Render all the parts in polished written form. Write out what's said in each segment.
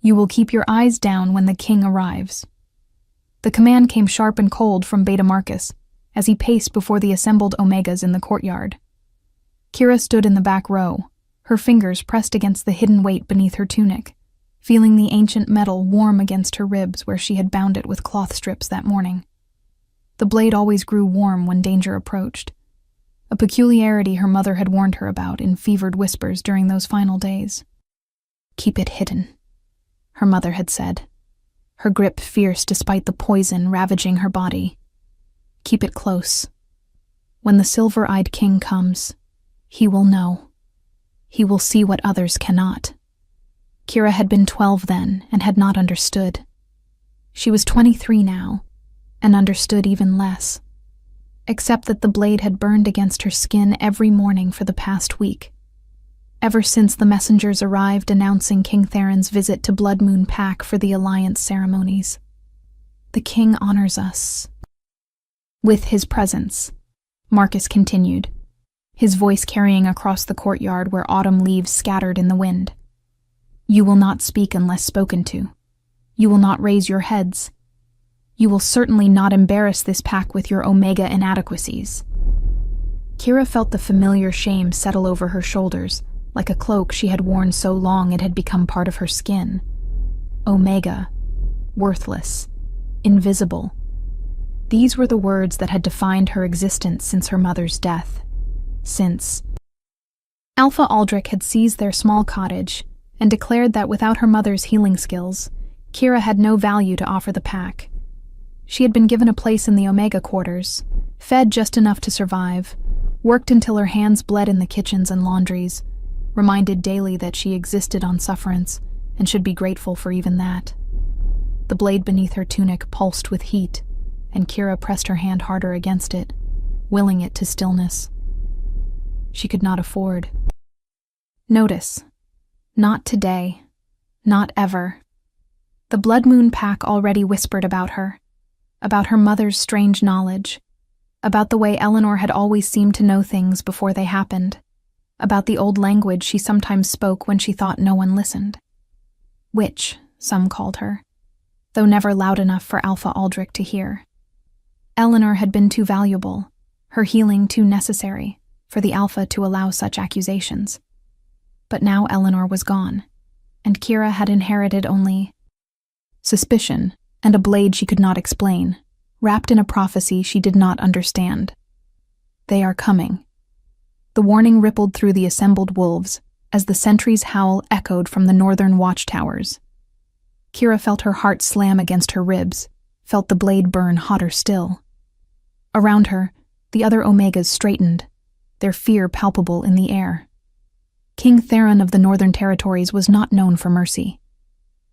You will keep your eyes down when the king arrives." The command came sharp and cold from Beta Marcus as he paced before the assembled Omegas in the courtyard. Kira stood in the back row, her fingers pressed against the hidden weight beneath her tunic, feeling the ancient metal warm against her ribs where she had bound it with cloth strips that morning. The blade always grew warm when danger approached, a peculiarity her mother had warned her about in fevered whispers during those final days. "Keep it hidden," her mother had said, her grip fierce despite the poison ravaging her body. "Keep it close. When the silver-eyed king comes, he will know. He will see what others cannot." Kira had been 12 then and had not understood. She was 23 now, and understood even less, except that the blade had burned against her skin every morning for the past week, ever since the messengers arrived announcing King Theron's visit to Blood Moon Pack for the alliance ceremonies. "The king honors us with his presence," Marcus continued, his voice carrying across the courtyard where autumn leaves scattered in the wind. "You will not speak unless spoken to. You will not raise your heads. You will certainly not embarrass this pack with your Omega inadequacies." Kira felt the familiar shame settle over her shoulders, like a cloak she had worn so long it had become part of her skin. Omega, worthless, invisible. These were the words that had defined her existence since her mother's death. Since Alpha Aldrich had seized their small cottage and declared that without her mother's healing skills, Kira had no value to offer the pack. She had been given a place in the Omega quarters, fed just enough to survive, worked until her hands bled in the kitchens and laundries, reminded daily that she existed on sufferance and should be grateful for even that. The blade beneath her tunic pulsed with heat, and Kira pressed her hand harder against it, willing it to stillness. She could not afford. Notice. Not today. Not ever. The Blood Moon Pack already whispered about her mother's strange knowledge, about the way Eleanor had always seemed to know things before they happened, about the old language she sometimes spoke when she thought no one listened. Witch, some called her, though never loud enough for Alpha Aldrich to hear. Eleanor had been too valuable, her healing too necessary, for the Alpha to allow such accusations. But now Eleanor was gone, and Kira had inherited only suspicion and a blade she could not explain, wrapped in a prophecy she did not understand. They are coming. The warning rippled through the assembled wolves as the sentry's howl echoed from the northern watchtowers. Kira felt her heart slam against her ribs, felt the blade burn hotter still. Around her, the other Omegas straightened, their fear palpable in the air. King Theron of the Northern Territories was not known for mercy.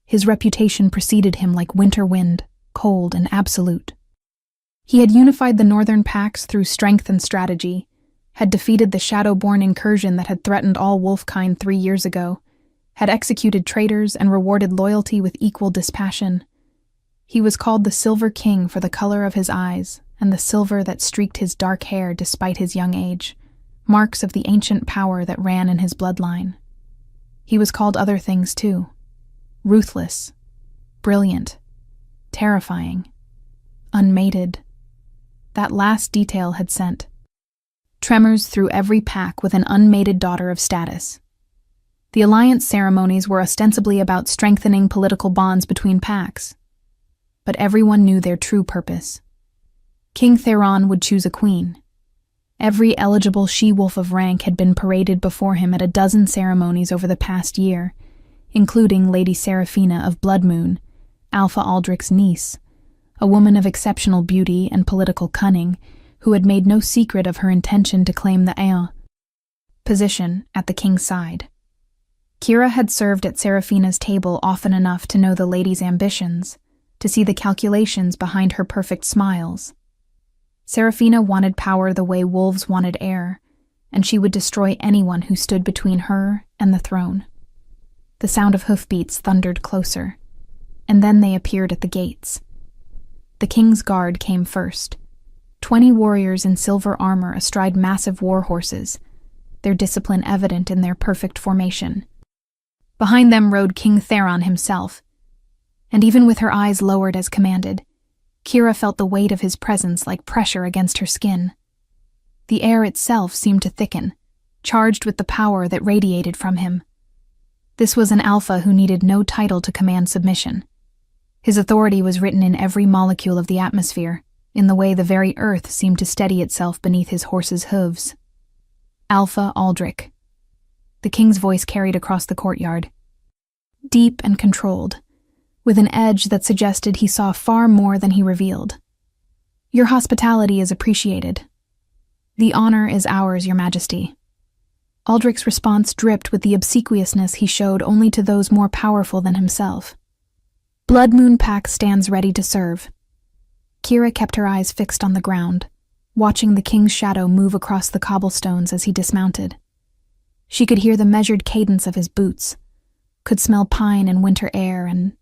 His reputation preceded him like winter wind, cold and absolute. He had unified the northern packs through strength and strategy, had defeated the Shadowborn incursion that had threatened all wolfkind 3 years ago, had executed traitors and rewarded loyalty with equal dispassion. He was called the Silver King for the color of his eyes and the silver that streaked his dark hair despite his young age, marks of the ancient power that ran in his bloodline. He was called other things too. Ruthless, brilliant, terrifying, unmated. That last detail had sent tremors through every pack with an unmated daughter of status. The alliance ceremonies were ostensibly about strengthening political bonds between packs, but everyone knew their true purpose. King Theron would choose a queen. Every eligible she-wolf of rank had been paraded before him at a dozen ceremonies over the past year, including Lady Seraphina of Bloodmoon, Alpha Aldrich's niece, a woman of exceptional beauty and political cunning who had made no secret of her intention to claim the Aeon position at the king's side. Kira had served at Seraphina's table often enough to know the lady's ambitions, to see the calculations behind her perfect smiles. Seraphina wanted power the way wolves wanted air, and she would destroy anyone who stood between her and the throne. The sound of hoofbeats thundered closer, and then they appeared at the gates. The king's guard came first, 20 warriors in silver armor astride massive war horses, their discipline evident in their perfect formation. Behind them rode King Theron himself, and even with her eyes lowered as commanded, Kira felt the weight of his presence like pressure against her skin. The air itself seemed to thicken, charged with the power that radiated from him. This was an alpha who needed no title to command submission. His authority was written in every molecule of the atmosphere, in the way the very earth seemed to steady itself beneath his horse's hooves. Alpha Aldrich. The king's voice carried across the courtyard. Deep and controlled, with an edge that suggested he saw far more than he revealed. Your hospitality is appreciated. The honor is ours, Your Majesty. Aldrich's response dripped with the obsequiousness he showed only to those more powerful than himself. Blood Moon Pack stands ready to serve. Kira kept her eyes fixed on the ground, watching the king's shadow move across the cobblestones as he dismounted. She could hear the measured cadence of his boots, could smell pine and winter air and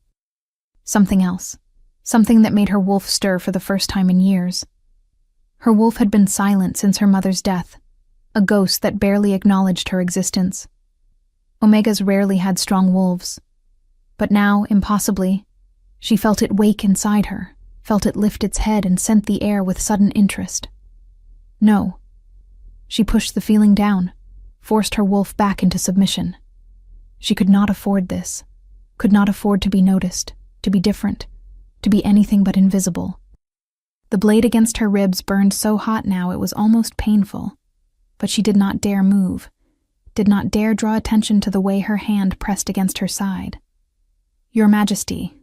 something else, something that made her wolf stir for the first time in years. Her wolf had been silent since her mother's death, a ghost that barely acknowledged her existence. Omegas rarely had strong wolves, but now, impossibly, she felt it wake inside her, felt it lift its head and scent the air with sudden interest. No. She pushed the feeling down, forced her wolf back into submission. She could not afford this, could not afford to be noticed, to be different, to be anything but invisible. The blade against her ribs burned so hot now it was almost painful, but she did not dare move, did not dare draw attention to the way her hand pressed against her side. Your Majesty.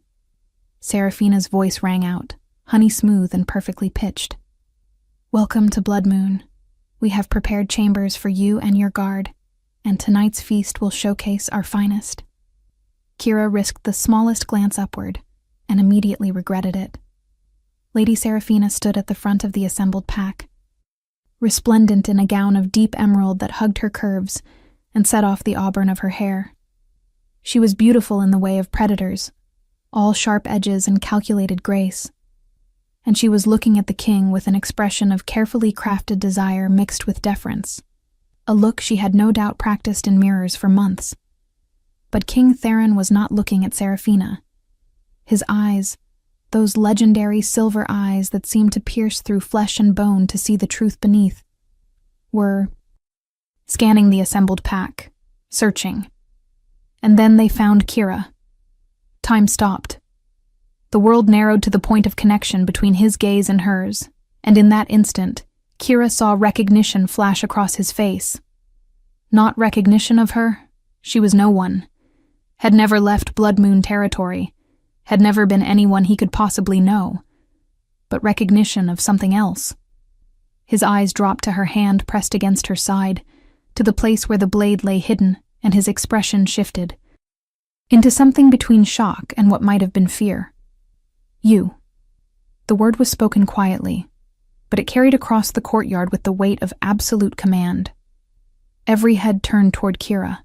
Seraphina's voice rang out, honey-smooth and perfectly pitched. Welcome to Blood Moon. We have prepared chambers for you and your guard, and tonight's feast will showcase our finest. Kira risked the smallest glance upward, and immediately regretted it. Lady Seraphina stood at the front of the assembled pack, resplendent in a gown of deep emerald that hugged her curves and set off the auburn of her hair. She was beautiful in the way of predators, all sharp edges and calculated grace, and she was looking at the king with an expression of carefully crafted desire mixed with deference, a look she had no doubt practiced in mirrors for months. But King Theron was not looking at Seraphina. His eyes, those legendary silver eyes that seemed to pierce through flesh and bone to see the truth beneath, were scanning the assembled pack, searching. And then they found Kira. Time stopped. The world narrowed to the point of connection between his gaze and hers, and in that instant, Kira saw recognition flash across his face. Not recognition of her. She was no one. Had never left Blood Moon territory, had never been anyone he could possibly know, but recognition of something else. His eyes dropped to her hand pressed against her side, to the place where the blade lay hidden, and his expression shifted into something between shock and what might have been fear. You. The word was spoken quietly, but it carried across the courtyard with the weight of absolute command. Every head turned toward Kira,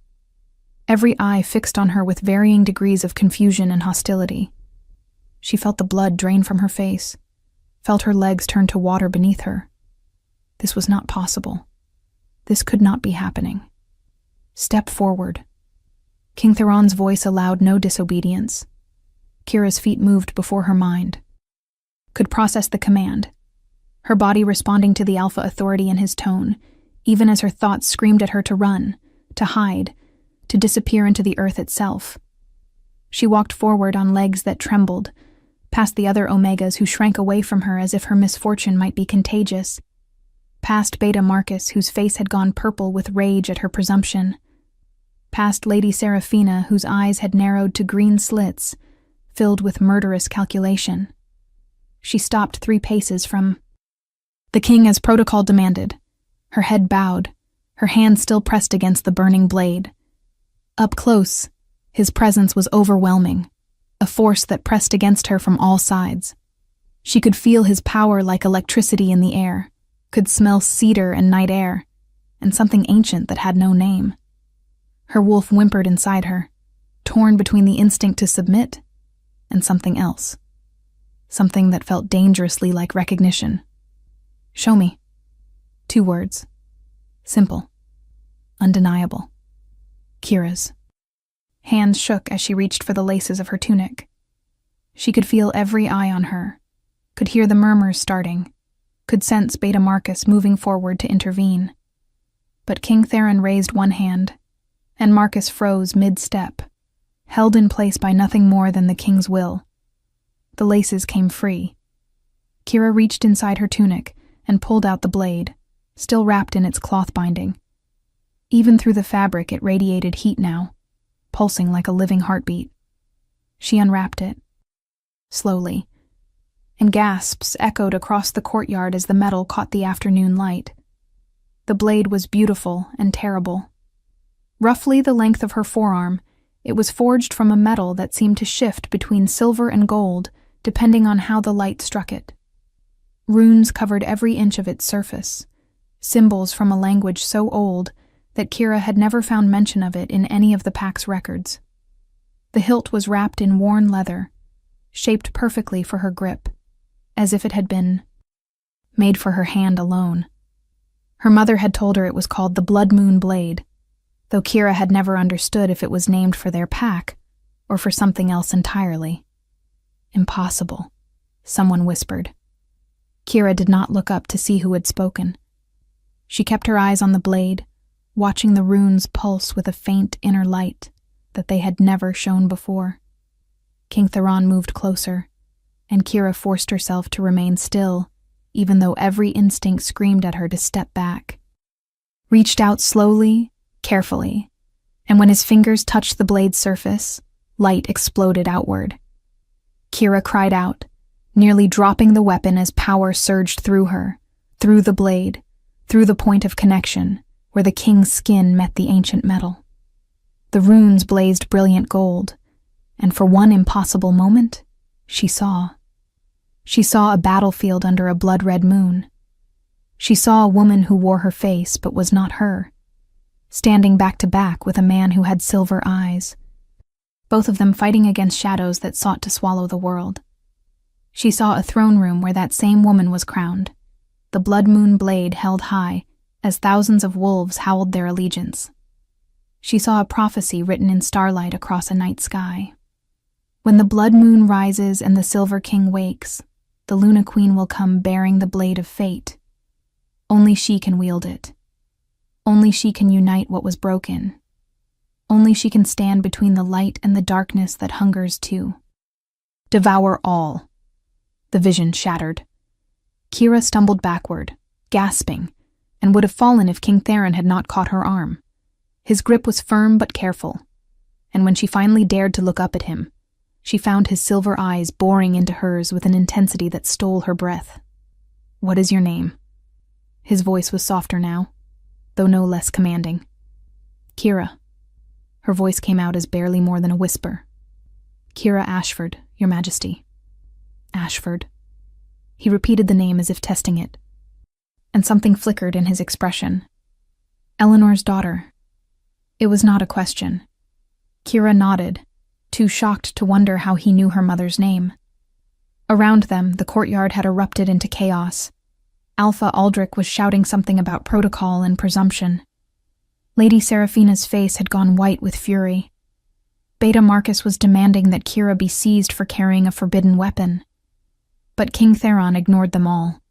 every eye fixed on her with varying degrees of confusion and hostility. She felt the blood drain from her face, felt her legs turn to water beneath her. This was not possible. This could not be happening. Step forward. King Theron's voice allowed no disobedience. Kira's feet moved before her mind, could process the command, her body responding to the alpha authority in his tone, even as her thoughts screamed at her to run, to hide, to disappear into the earth itself. She walked forward on legs that trembled, past the other Omegas who shrank away from her as if her misfortune might be contagious, past Beta Marcus whose face had gone purple with rage at her presumption, past Lady Seraphina whose eyes had narrowed to green slits, filled with murderous calculation. She stopped 3 paces from the king as protocol demanded, her head bowed, her hand still pressed against the burning blade. Up close, his presence was overwhelming, a force that pressed against her from all sides. She could feel his power like electricity in the air, could smell cedar and night air, and something ancient that had no name. Her wolf whimpered inside her, torn between the instinct to submit and something else. Something that felt dangerously like recognition. Show me. 2 words. Simple. Undeniable. Kira's. Hands shook as she reached for the laces of her tunic. She could feel every eye on her, could hear the murmurs starting, could sense Beta Marcus moving forward to intervene. But King Theron raised one hand, and Marcus froze mid-step, held in place by nothing more than the king's will. The laces came free. Kira reached inside her tunic and pulled out the blade, still wrapped in its cloth binding. Even through the fabric it radiated heat now, pulsing like a living heartbeat. She unwrapped it, slowly, and gasps echoed across the courtyard as the metal caught the afternoon light. The blade was beautiful and terrible. Roughly the length of her forearm, it was forged from a metal that seemed to shift between silver and gold depending on how the light struck it. Runes covered every inch of its surface, symbols from a language so old that Kira had never found mention of it in any of the pack's records. The hilt was wrapped in worn leather, shaped perfectly for her grip, as if it had been made for her hand alone. Her mother had told her it was called the Blood Moon Blade, though Kira had never understood if it was named for their pack or for something else entirely. Impossible, someone whispered. Kira did not look up to see who had spoken. She kept her eyes on the blade, watching the runes pulse with a faint inner light that they had never shown before. King Theron moved closer, and Kira forced herself to remain still, even though every instinct screamed at her to step back. Reached out slowly, carefully, and when his fingers touched the blade's surface, light exploded outward. Kira cried out, nearly dropping the weapon as power surged through her, through the blade, through the point of connection, where the king's skin met the ancient metal. The runes blazed brilliant gold, and for one impossible moment, she saw. She saw a battlefield under a blood-red moon. She saw a woman who wore her face but was not her, standing back to back with a man who had silver eyes, both of them fighting against shadows that sought to swallow the world. She saw a throne room where that same woman was crowned, the blood moon blade held high as thousands of wolves howled their allegiance. She saw a prophecy written in starlight across a night sky. When the blood moon rises and the Silver King wakes, the Luna Queen will come bearing the blade of fate. Only she can wield it. Only she can unite what was broken. Only she can stand between the light and the darkness that hungers too. Devour all. The vision shattered. Kira stumbled backward, gasping, and would have fallen if King Theron had not caught her arm. His grip was firm but careful, and when she finally dared to look up at him, she found his silver eyes boring into hers with an intensity that stole her breath. "What is your name?" His voice was softer now, though no less commanding. "Kira." Her voice came out as barely more than a whisper. "Kira Ashford, Your Majesty." Ashford. He repeated the name as if testing it, and something flickered in his expression. Eleanor's daughter. It was not a question. Kira nodded, too shocked to wonder how he knew her mother's name. Around them, the courtyard had erupted into chaos. Alpha Aldrich was shouting something about protocol and presumption. Lady Seraphina's face had gone white with fury. Beta Marcus was demanding that Kira be seized for carrying a forbidden weapon. But King Theron ignored them all.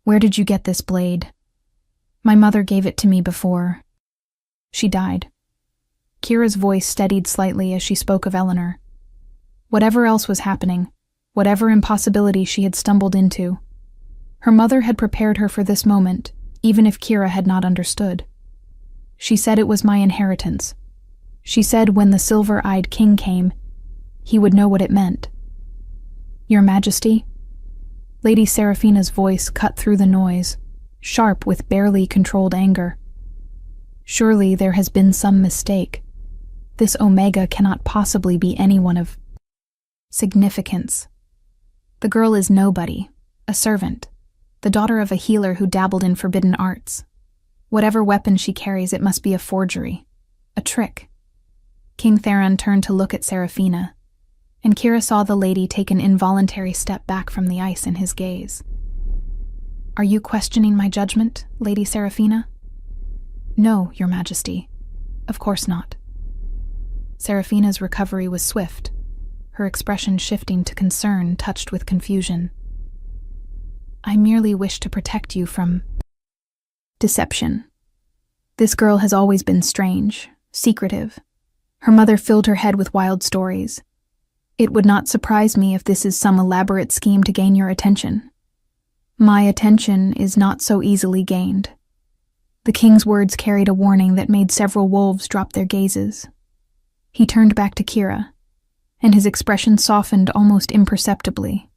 "Where did you get this blade?" "My mother gave it to me before she died." Kira's voice steadied slightly as she spoke of Eleanor. Whatever else was happening, whatever impossibility she had stumbled into, her mother had prepared her for this moment, even if Kira had not understood. She said it was my inheritance. She said when the silver-eyed king came, he would know what it meant. "Your Majesty?" Lady Seraphina's voice cut through the noise, sharp with barely controlled anger. "Surely there has been some mistake. This Omega cannot possibly be anyone of significance. The girl is nobody, a servant, the daughter of a healer who dabbled in forbidden arts. Whatever weapon she carries, it must be a forgery, a trick." King Theron turned to look at Seraphina, and Kira saw the lady take an involuntary step back from the ice in his gaze. "Are you questioning my judgment, Lady Seraphina?" "No, Your Majesty. Of course not." Seraphina's recovery was swift, her expression shifting to concern touched with confusion. I merely wish to protect you from deception. This girl has always been strange, secretive. Her mother filled her head with wild stories. It would not surprise me if this is some elaborate scheme to gain your attention. My attention is not so easily gained. The king's words carried a warning that made several wolves drop their gazes. He turned back to Kira, and his expression softened almost imperceptibly.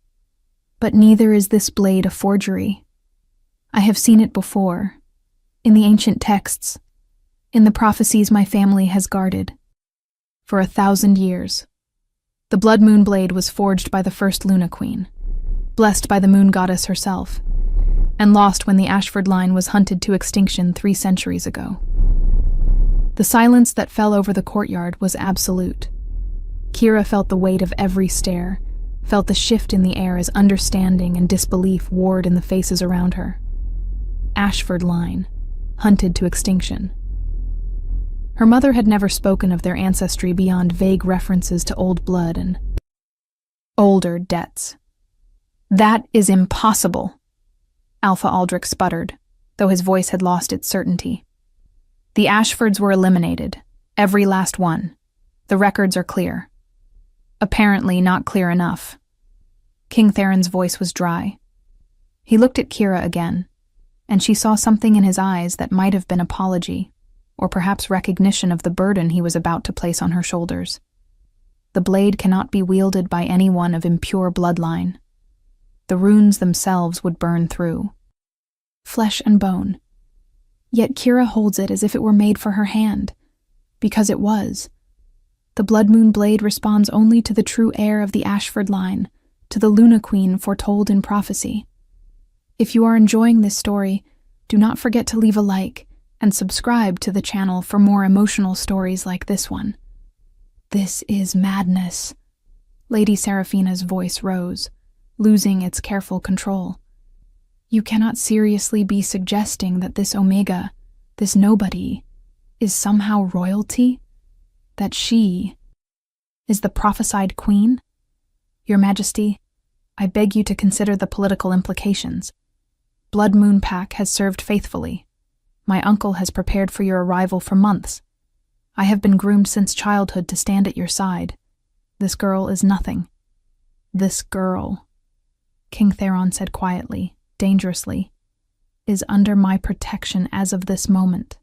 But neither is this blade a forgery. I have seen it before, in the ancient texts, in the prophecies my family has guarded. For 1,000 years. The blood moon blade was forged by the first Luna Queen, blessed by the moon goddess herself, and lost when the Ashford line was hunted to extinction 3 centuries ago. The silence that fell over the courtyard was absolute. Kira felt the weight of every stare, felt the shift in the air as understanding and disbelief warred in the faces around her. Ashford line, hunted to extinction. Her mother had never spoken of their ancestry beyond vague references to old blood and older debts. That is impossible, Alpha Aldrich sputtered, though his voice had lost its certainty. The Ashfords were eliminated, every last one. The records are clear. Apparently not clear enough. King Theron's voice was dry. He looked at Kira again, and she saw something in his eyes that might have been apology, or perhaps recognition of the burden he was about to place on her shoulders. The blade cannot be wielded by anyone of impure bloodline. The runes themselves would burn through. Flesh and bone. Yet Kira holds it as if it were made for her hand, because it was. The blood moon blade responds only to the true heir of the Ashford line, to the Luna Queen foretold in prophecy. If you are enjoying this story, do not forget to leave a like and subscribe to the channel for more emotional stories like this one. This is madness. Lady Seraphina's voice rose, losing its careful control. You cannot seriously be suggesting that this Omega, this nobody, is somehow royalty? That she is the prophesied queen? Your Majesty, I beg you to consider the political implications. Blood Moon Pack has served faithfully. My uncle has prepared for your arrival for months. I have been groomed since childhood to stand at your side. This girl is nothing. This girl, King Theron said quietly, dangerously, is under my protection as of this moment.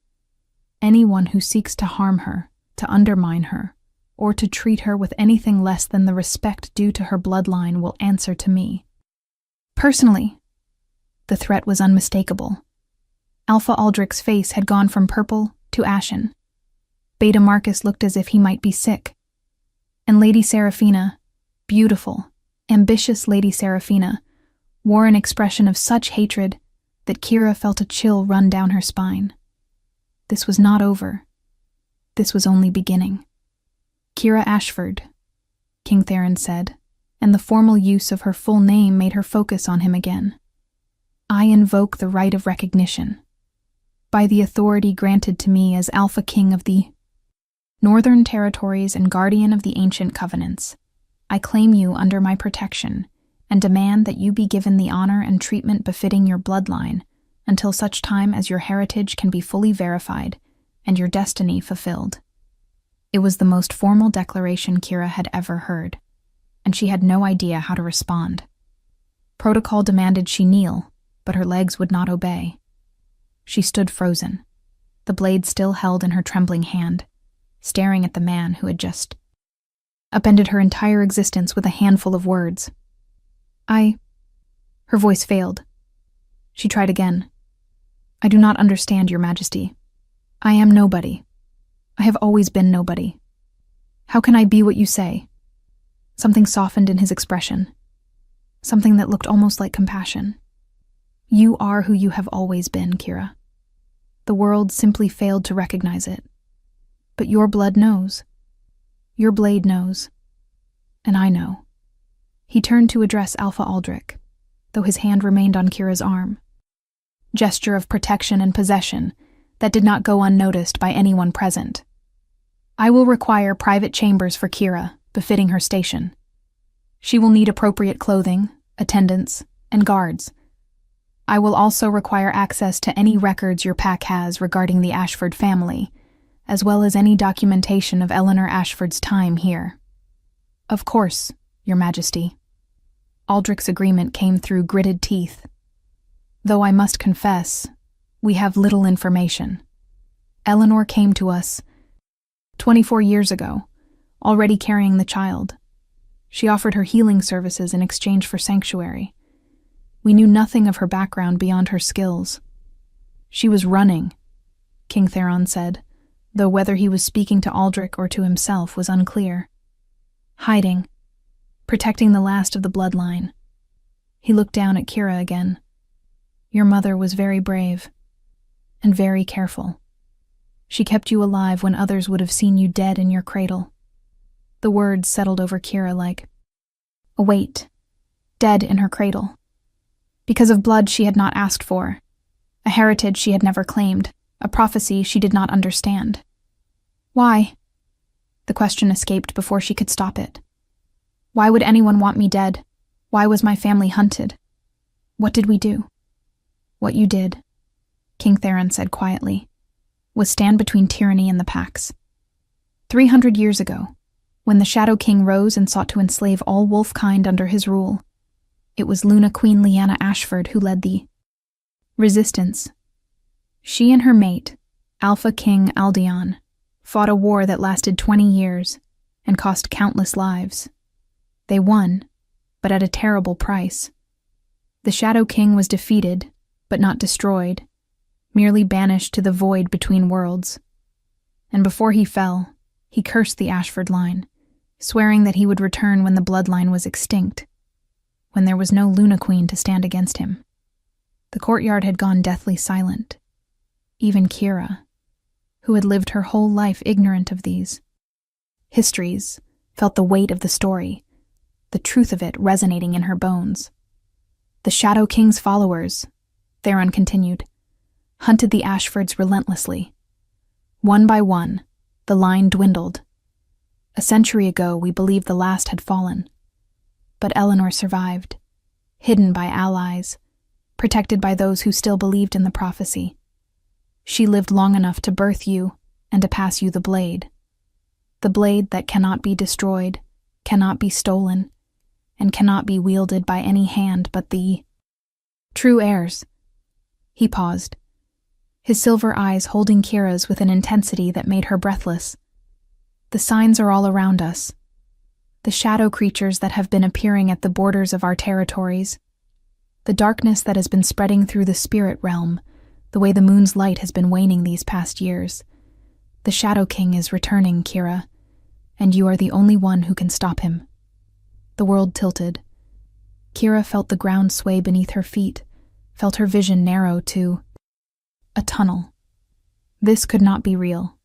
Anyone who seeks to harm her, to undermine her, or to treat her with anything less than the respect due to her bloodline will answer to me. Personally, the threat was unmistakable. Alpha Aldrich's face had gone from purple to ashen. Beta Marcus looked as if he might be sick. And Lady Seraphina, beautiful, ambitious Lady Seraphina, wore an expression of such hatred that Kira felt a chill run down her spine. This was not over. This was only beginning. Kira Ashford, King Theron said, and the formal use of her full name made her focus on him again. I invoke the right of recognition. By the authority granted to me as Alpha King of the Northern Territories and Guardian of the Ancient Covenants, I claim you under my protection and demand that you be given the honor and treatment befitting your bloodline until such time as your heritage can be fully verified and your destiny fulfilled. It was the most formal declaration Kira had ever heard, and she had no idea how to respond. Protocol demanded she kneel, but her legs would not obey. She stood frozen, the blade still held in her trembling hand, staring at the man who had just upended her entire existence with a handful of words. Her voice failed. She tried again. I do not understand, Your Majesty. I am nobody. I have always been nobody. How can I be what you say? Something softened in his expression. Something that looked almost like compassion. You are who you have always been, Kira. The world simply failed to recognize it. But your blood knows. Your blade knows. And I know. He turned to address Alpha Aldrich, though his hand remained on Kira's arm. Gesture of protection and possession that did not go unnoticed by anyone present. I will require private chambers for Kira, befitting her station. She will need appropriate clothing, attendants, and guards. I will also require access to any records your pack has regarding the Ashford family, as well as any documentation of Eleanor Ashford's time here. Of course, Your Majesty. Aldrich's agreement came through gritted teeth. Though I must confess, we have little information. Eleanor came to us 24 years ago, already carrying the child. She offered her healing services in exchange for sanctuary. We knew nothing of her background beyond her skills. She was running, King Theron said, though whether he was speaking to Aldrich or to himself was unclear. Hiding, protecting the last of the bloodline. He looked down at Kira again. Your mother was very brave, and very careful. She kept you alive when others would have seen you dead in your cradle. The words settled over Kira like a weight, dead in her cradle. Because of blood she had not asked for, a heritage she had never claimed, a prophecy she did not understand. Why? The question escaped before she could stop it. Why would anyone want me dead? Why was my family hunted? What did we do? What you did, King Theron said quietly, was stand between tyranny and the Pax. 300 years ago, when the Shadow King rose and sought to enslave all wolfkind under his rule, it was Luna Queen Lyanna Ashford who led the resistance. She and her mate, Alpha King Aldeon, fought a war that lasted 20 years and cost countless lives. They won, but at a terrible price. The Shadow King was defeated, but not destroyed, merely banished to the void between worlds. And before he fell, he cursed the Ashford line, swearing that he would return when the bloodline was extinct, when there was no Luna Queen to stand against him. The courtyard had gone deathly silent. Even Kira, who had lived her whole life ignorant of these histories, felt the weight of the story, the truth of it resonating in her bones. The Shadow King's followers, Theron continued, hunted the Ashfords relentlessly. One by one, the line dwindled. A century ago, we believed the last had fallen. But Eleanor survived, hidden by allies, protected by those who still believed in the prophecy. She lived long enough to birth you and to pass you the blade that cannot be destroyed, cannot be stolen, and cannot be wielded by any hand but the true heirs. He paused, his silver eyes holding Kira's with an intensity that made her breathless. The signs are all around us. The shadow creatures that have been appearing at the borders of our territories. The darkness that has been spreading through the spirit realm, the way the moon's light has been waning these past years. The Shadow King is returning, Kira, and you are the only one who can stop him. The world tilted. Kira felt the ground sway beneath her feet, felt her vision narrow to a tunnel. This could not be real,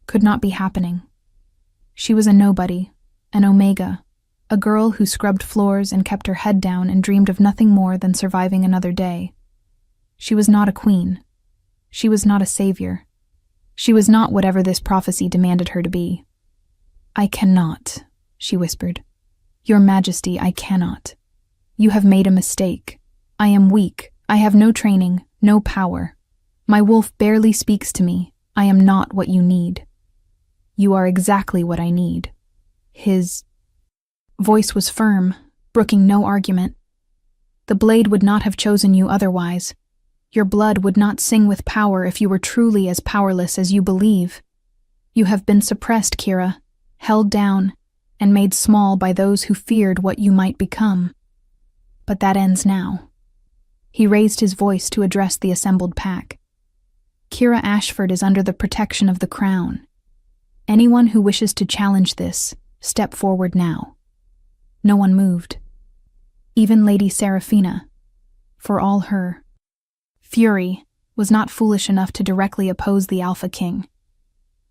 could not be happening. She was a nobody, an Omega, a girl who scrubbed floors and kept her head down and dreamed of nothing more than surviving another day. She was not a queen. She was not a savior. She was not whatever this prophecy demanded her to be. I cannot, she whispered. Your Majesty, I cannot. You have made a mistake. I am weak. I have no training, no power. My wolf barely speaks to me. I am not what you need. You are exactly what I need. His voice was firm, brooking no argument. The blade would not have chosen you otherwise. Your blood would not sing with power if you were truly as powerless as you believe. You have been suppressed, Kira, held down, and made small by those who feared what you might become. But that ends now. He raised his voice to address the assembled pack. Kira Ashford is under the protection of the crown. Anyone who wishes to challenge this, step forward now. No one moved. Even Lady Seraphina, for all her fury, was not foolish enough to directly oppose the Alpha King.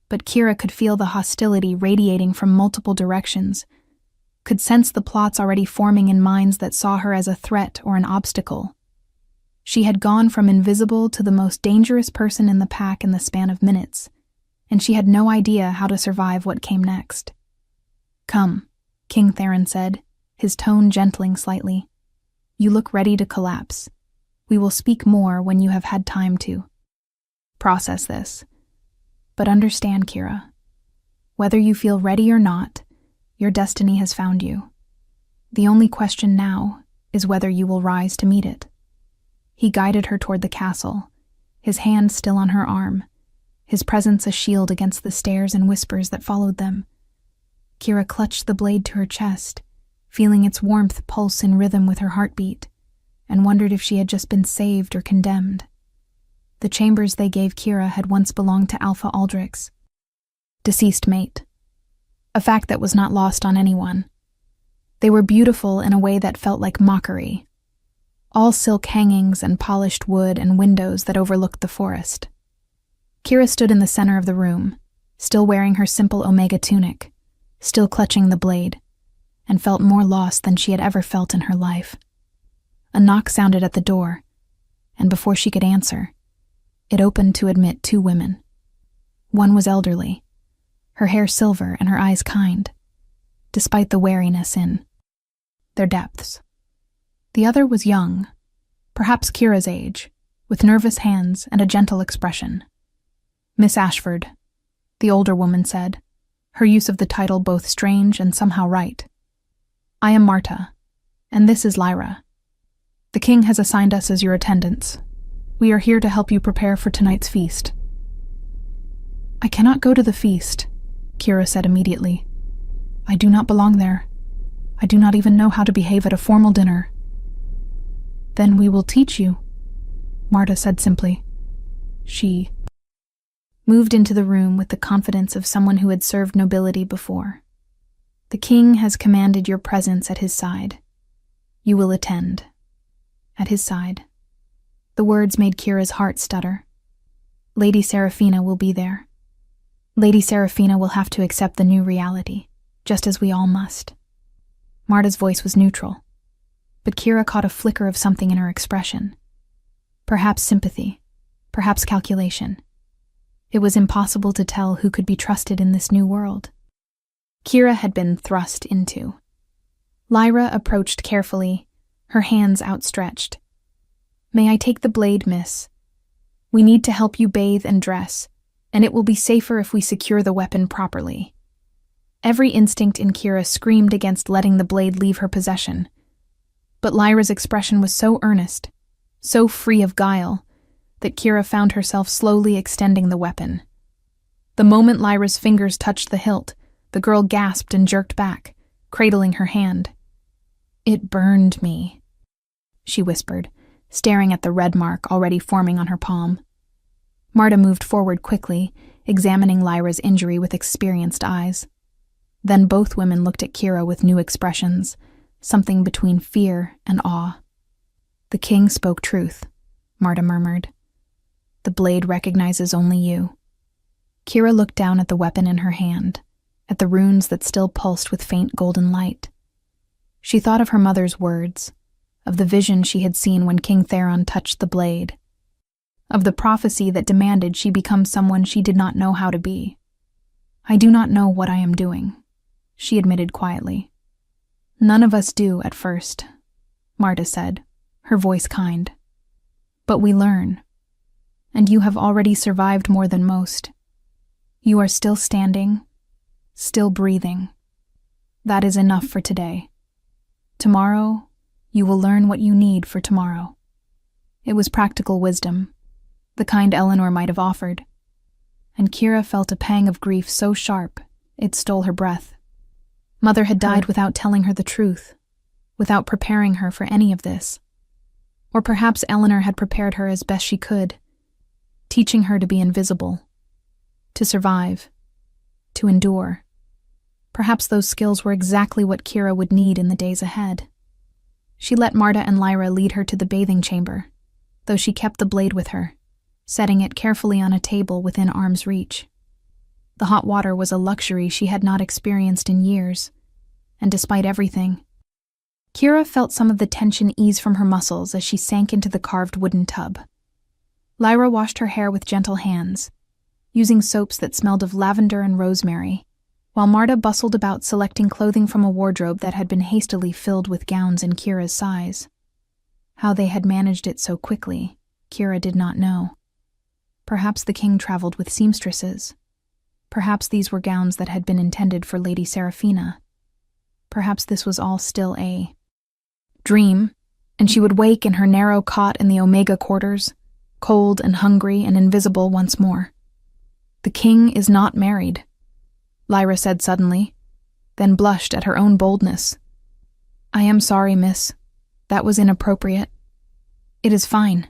But Kira could feel the hostility radiating from multiple directions, could sense the plots already forming in minds that saw her as a threat or an obstacle. She had gone from invisible to the most dangerous person in the pack in the span of minutes, and she had no idea how to survive what came next. "Come," King Theron said, his tone gentling slightly. "You look ready to collapse. We will speak more when you have had time to process this. But understand, Kira, whether you feel ready or not, your destiny has found you. The only question now is whether you will rise to meet it." He guided her toward the castle, his hand still on her arm, his presence a shield against the stares and whispers that followed them. Kira clutched the blade to her chest, feeling its warmth pulse in rhythm with her heartbeat, and wondered if she had just been saved or condemned. The chambers they gave Kira had once belonged to Alpha Aldrich's deceased mate, a fact that was not lost on anyone. They were beautiful in a way that felt like mockery, all silk hangings and polished wood and windows that overlooked the forest. Kira stood in the center of the room, still wearing her simple Omega tunic, still clutching the blade, and felt more lost than she had ever felt in her life. A knock sounded at the door, and before she could answer, it opened to admit 2 women. One was elderly, her hair silver and her eyes kind, despite the wariness in their depths. The other was young, perhaps Kira's age, with nervous hands and a gentle expression. "Miss Ashford," the older woman said, her use of the title both strange and somehow right. "I am Marta, and this is Lyra. The king has assigned us as your attendants. We are here to help you prepare for tonight's feast." "I cannot go to the feast," Kira said immediately. "I do not belong there. I do not even know how to behave at a formal dinner." "Then we will teach you," Marta said simply. She moved into the room with the confidence of someone who had served nobility before. "The king has commanded your presence at his side. You will attend." At his side. The words made Kira's heart stutter. "Lady Seraphina will be there. Lady Seraphina will have to accept the new reality, just as we all must." Marta's voice was neutral, but Kira caught a flicker of something in her expression. Perhaps sympathy, perhaps calculation. It was impossible to tell who could be trusted in this new world Kira had been thrust into. Lyra approached carefully, her hands outstretched. "May I take the blade, miss? We need to help you bathe and dress, and it will be safer if we secure the weapon properly." Every instinct in Kira screamed against letting the blade leave her possession. But Lyra's expression was so earnest, so free of guile, that Kira found herself slowly extending the weapon. The moment Lyra's fingers touched the hilt, the girl gasped and jerked back, cradling her hand. "It burned me," she whispered, staring at the red mark already forming on her palm. Marta moved forward quickly, examining Lyra's injury with experienced eyes. Then both women looked at Kira with new expressions, something between fear and awe. "The king spoke truth," Marta murmured. "The blade recognizes only you." Kira looked down at the weapon in her hand, at the runes that still pulsed with faint golden light. She thought of her mother's words, of the vision she had seen when King Theron touched the blade, of the prophecy that demanded she become someone she did not know how to be. "I do not know what I am doing," she admitted quietly. "None of us do at first," Marta said, her voice kind. "But we learn. And you have already survived more than most. You are still standing, still breathing. That is enough for today. Tomorrow, you will learn what you need for tomorrow." It was practical wisdom, the kind Eleanor might have offered. And Kira felt a pang of grief so sharp, it stole her breath. Mother had died without telling her the truth, without preparing her for any of this. Or perhaps Eleanor had prepared her as best she could, teaching her to be invisible, to survive, to endure. Perhaps those skills were exactly what Kira would need in the days ahead. She let Marta and Lyra lead her to the bathing chamber, though she kept the blade with her, setting it carefully on a table within arm's reach. The hot water was a luxury she had not experienced in years, and despite everything, Kira felt some of the tension ease from her muscles as she sank into the carved wooden tub. Lyra washed her hair with gentle hands, using soaps that smelled of lavender and rosemary, while Marta bustled about selecting clothing from a wardrobe that had been hastily filled with gowns in Kira's size. How they had managed it so quickly, Kira did not know. Perhaps the king traveled with seamstresses. Perhaps these were gowns that had been intended for Lady Seraphina. Perhaps this was all still a dream, and she would wake in her narrow cot in the Omega quarters, cold and hungry and invisible once more. "The king is not married," Lyra said suddenly, then blushed at her own boldness. "I am sorry, miss. That was inappropriate." "It is fine,"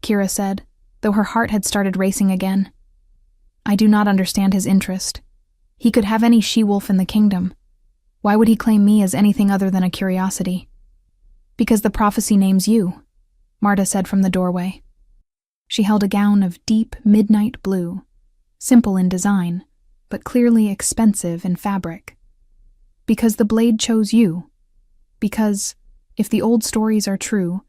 Kira said, though her heart had started racing again. "I do not understand his interest. He could have any she-wolf in the kingdom. Why would he claim me as anything other than a curiosity?" "Because the prophecy names you," Marta said from the doorway. She held a gown of deep midnight blue, simple in design, but clearly expensive in fabric. "Because the blade chose you. Because, if the old stories are true,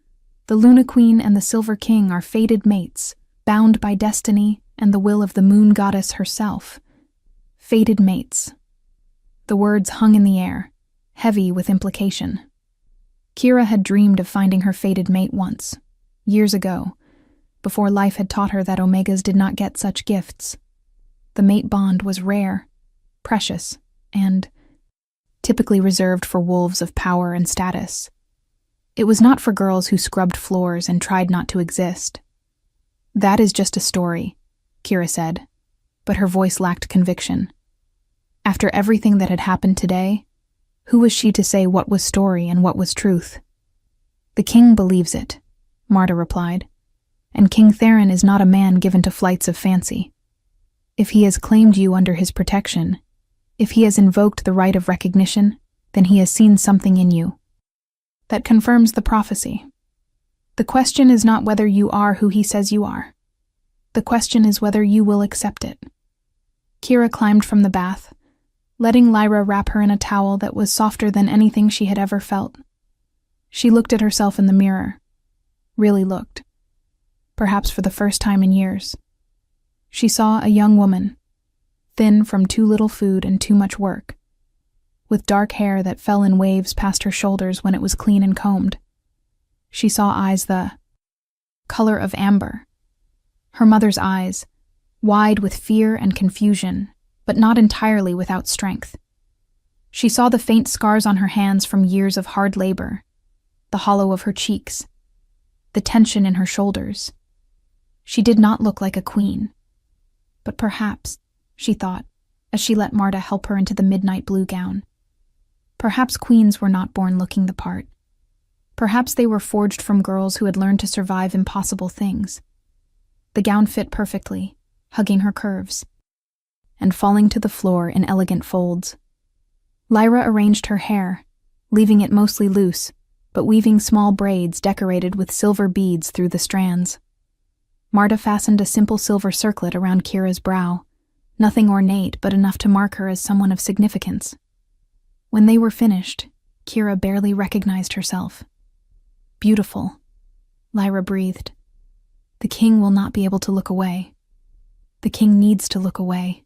the Luna Queen and the Silver King are fated mates, bound by destiny and the will of the moon goddess herself. Fated mates." The words hung in the air, heavy with implication. Kira had dreamed of finding her fated mate once, years ago, before life had taught her that Omegas did not get such gifts. The mate bond was rare, precious, and typically reserved for wolves of power and status. It was not for girls who scrubbed floors and tried not to exist. "That is just a story," Kira said, but her voice lacked conviction. After everything that had happened today, who was she to say what was story and what was truth? "The king believes it," Marta replied, "and King Theron is not a man given to flights of fancy. If he has claimed you under his protection, if he has invoked the right of recognition, then he has seen something in you that confirms the prophecy. The question is not whether you are who he says you are. The question is whether you will accept it." Kira climbed from the bath, letting Lyra wrap her in a towel that was softer than anything she had ever felt. She looked at herself in the mirror, really looked, perhaps for the first time in years. She saw a young woman, thin from too little food and too much work, with dark hair that fell in waves past her shoulders when it was clean and combed. She saw eyes the color of amber. Her mother's eyes, wide with fear and confusion, but not entirely without strength. She saw the faint scars on her hands from years of hard labor, the hollow of her cheeks, the tension in her shoulders. She did not look like a queen. But perhaps, she thought, as she let Marta help her into the midnight blue gown, perhaps queens were not born looking the part. Perhaps they were forged from girls who had learned to survive impossible things. The gown fit perfectly, hugging her curves, and falling to the floor in elegant folds. Lyra arranged her hair, leaving it mostly loose, but weaving small braids decorated with silver beads through the strands. Marta fastened a simple silver circlet around Kira's brow, nothing ornate but enough to mark her as someone of significance. When they were finished, Kira barely recognized herself. "Beautiful," Lyra breathed. "The king will not be able to look away." "The king needs to look away,"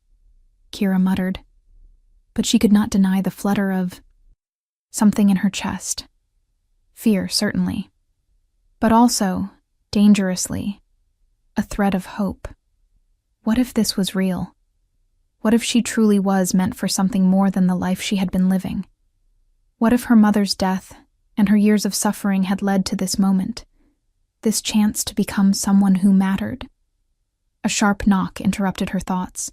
Kira muttered. But she could not deny the flutter of something in her chest. Fear, certainly. But also, dangerously, a thread of hope. What if this was real? What if she truly was meant for something more than the life she had been living? What if her mother's death and her years of suffering had led to this moment, this chance to become someone who mattered? A sharp knock interrupted her thoughts,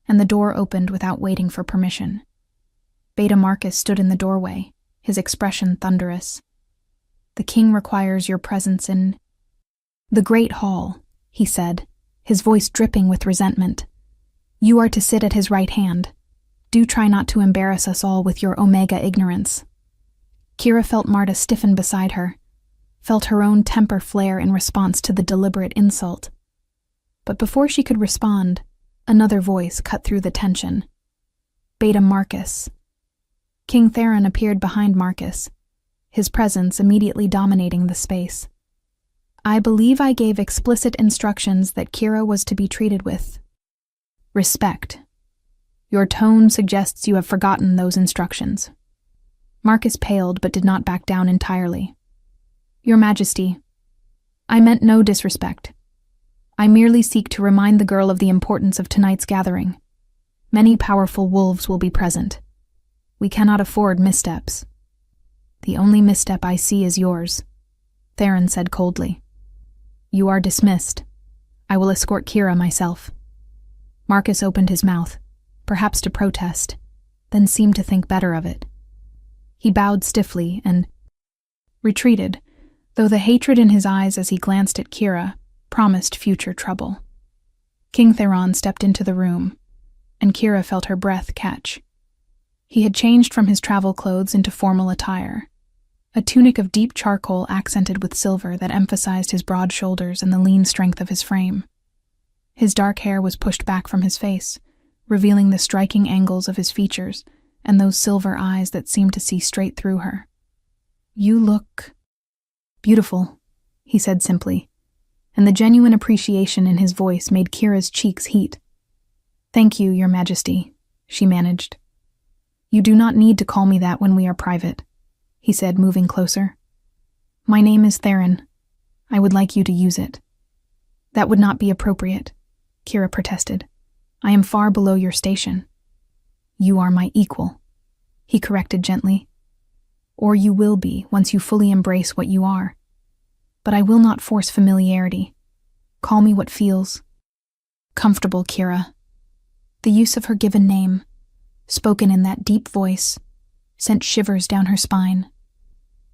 and the door opened without waiting for permission. Beta Marcus stood in the doorway, his expression thunderous. "The king requires your presence in the great hall," he said, his voice dripping with resentment. "You are to sit at his right hand. Do try not to embarrass us all with your Omega ignorance." Kira felt Marta stiffen beside her, felt her own temper flare in response to the deliberate insult. But before she could respond, another voice cut through the tension. "Beta Marcus." King Theron appeared behind Marcus, his presence immediately dominating the space. "I believe I gave explicit instructions that Kira was to be treated with Respect. Your tone suggests you have forgotten those instructions. Marcus paled but did not back down entirely. Your Majesty, I meant no disrespect. I merely seek to remind the girl of the importance of tonight's gathering. Many powerful wolves will be present. We cannot afford missteps. The only misstep I see is yours, Theron said coldly. You are dismissed. I will escort Kira myself. Marcus opened his mouth, perhaps to protest, then seemed to think better of it. He bowed stiffly and retreated, though the hatred in his eyes as he glanced at Kira promised future trouble. King Theron stepped into the room, and Kira felt her breath catch. He had changed from his travel clothes into formal attire, a tunic of deep charcoal accented with silver that emphasized his broad shoulders and the lean strength of his frame. His dark hair was pushed back from his face, revealing the striking angles of his features and those silver eyes that seemed to see straight through her. You look beautiful, he said simply, and the genuine appreciation in his voice made Kira's cheeks heat. Thank you, Your Majesty, she managed. You do not need to call me that when we are private, he said, moving closer. My name is Theron. I would like you to use it. That would not be appropriate, Kira protested. I am far below your station. You are my equal, he corrected gently. Or you will be once you fully embrace what you are. But I will not force familiarity. Call me what feels comfortable, Kira. The use of her given name, spoken in that deep voice, sent shivers down her spine.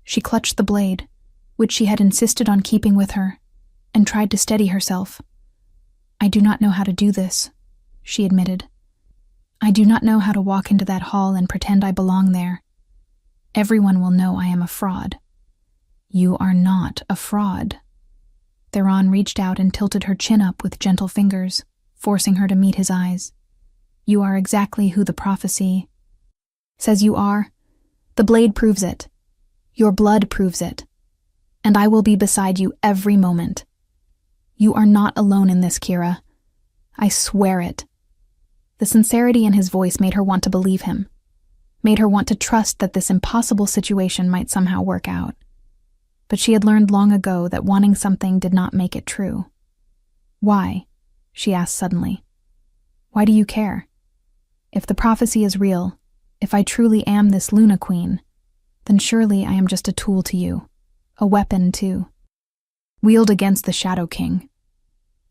She clutched the blade, which she had insisted on keeping with her, and tried to steady herself. I do not know how to do this, she admitted. I do not know how to walk into that hall and pretend I belong there. Everyone will know I am a fraud. You are not a fraud. Theron reached out and tilted her chin up with gentle fingers, forcing her to meet his eyes. You are exactly who the prophecy says you are. The blade proves it. Your blood proves it. And I will be beside you every moment. You are not alone in this, Kira. I swear it. The sincerity in his voice made her want to believe him, made her want to trust that this impossible situation might somehow work out. But she had learned long ago that wanting something did not make it true. Why? She asked suddenly. Why do you care? If the prophecy is real, if I truly am this Luna Queen, then surely I am just a tool to you, a weapon to wield against the Shadow King.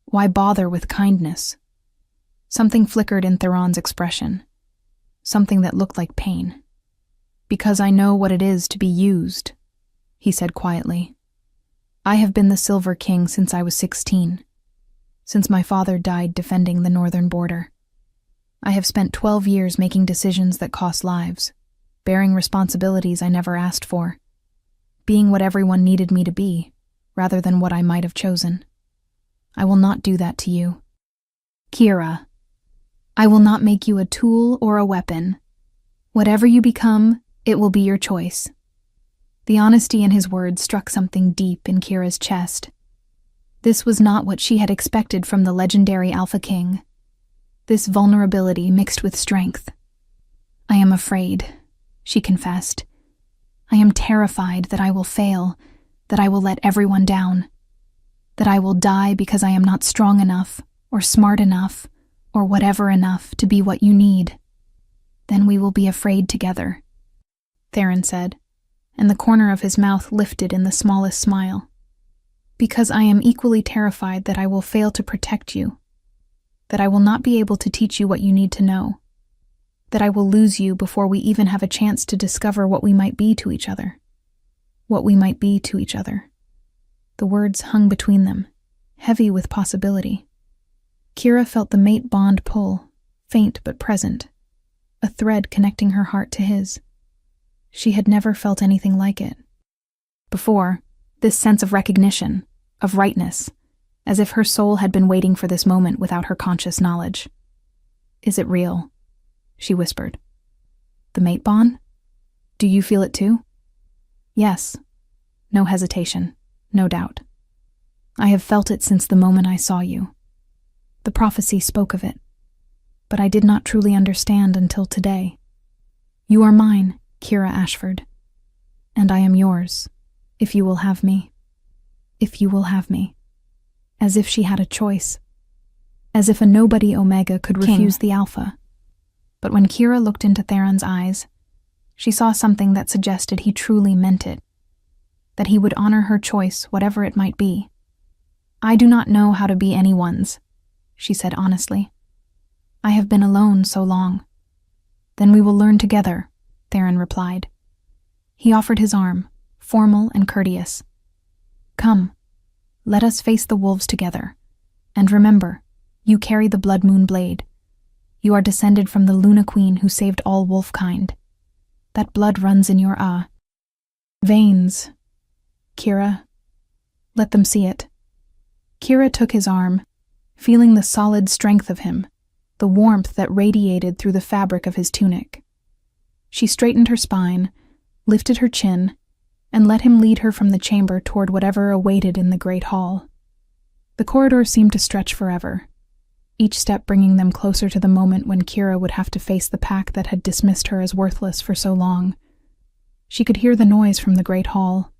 Why bother with kindness? Something flickered in Theron's expression, something that looked like pain. Because I know what it is to be used, he said quietly. I have been the Silver King since I was 16, since my father died defending the northern border. I have spent 12 years making decisions that cost lives, bearing responsibilities I never asked for, being what everyone needed me to be, rather than what I might have chosen. I will not do that to you. Kira, I will not make you a tool or a weapon. Whatever you become, it will be your choice. The honesty in his words struck something deep in Kira's chest. This was not what she had expected from the legendary Alpha King. This vulnerability mixed with strength. I am afraid, she confessed. I am terrified that I will fail, that I will let everyone down, that I will die because I am not strong enough, or smart enough, or whatever enough to be what you need. Then we will be afraid together, Theron said, and the corner of his mouth lifted in the smallest smile. Because I am equally terrified that I will fail to protect you, that I will not be able to teach you what you need to know, that I will lose you before we even have a chance to discover what we might be to each other. What we might be to each other. The words hung between them, heavy with possibility. Kira felt the mate bond pull, faint but present, a thread connecting her heart to his. She had never felt anything like it. Before, this sense of recognition, of rightness, as if her soul had been waiting for this moment without her conscious knowledge. Is it real? She whispered. The mate bond? Do you feel it too? Yes. No hesitation, no doubt. I have felt it since the moment I saw you. The prophecy spoke of it. but I did not truly understand until today. You are mine, Kira Ashford, and I am yours, if you will have me. If you will have me. As if she had a choice. As if a nobody Omega could refuse the Alpha. But when Kira looked into Theron's eyes, she saw something that suggested he truly meant it. That he would honor her choice, whatever it might be. I do not know how to be anyone's, she said honestly. I have been alone so long. Then we will learn together, Theron replied. He offered his arm, formal and courteous. Come, let us face the wolves together. And remember, you carry the Blood Moon blade. You are descended from the Luna Queen who saved all wolfkind. That blood runs in your veins. Kira, let them see it. Kira took his arm, feeling the solid strength of him, the warmth that radiated through the fabric of his tunic. She straightened her spine, lifted her chin, and let him lead her from the chamber toward whatever awaited in the great hall. The corridor seemed to stretch forever, each step bringing them closer to the moment when Kira would have to face the pack that had dismissed her as worthless for so long. She could hear the noise from the great hall,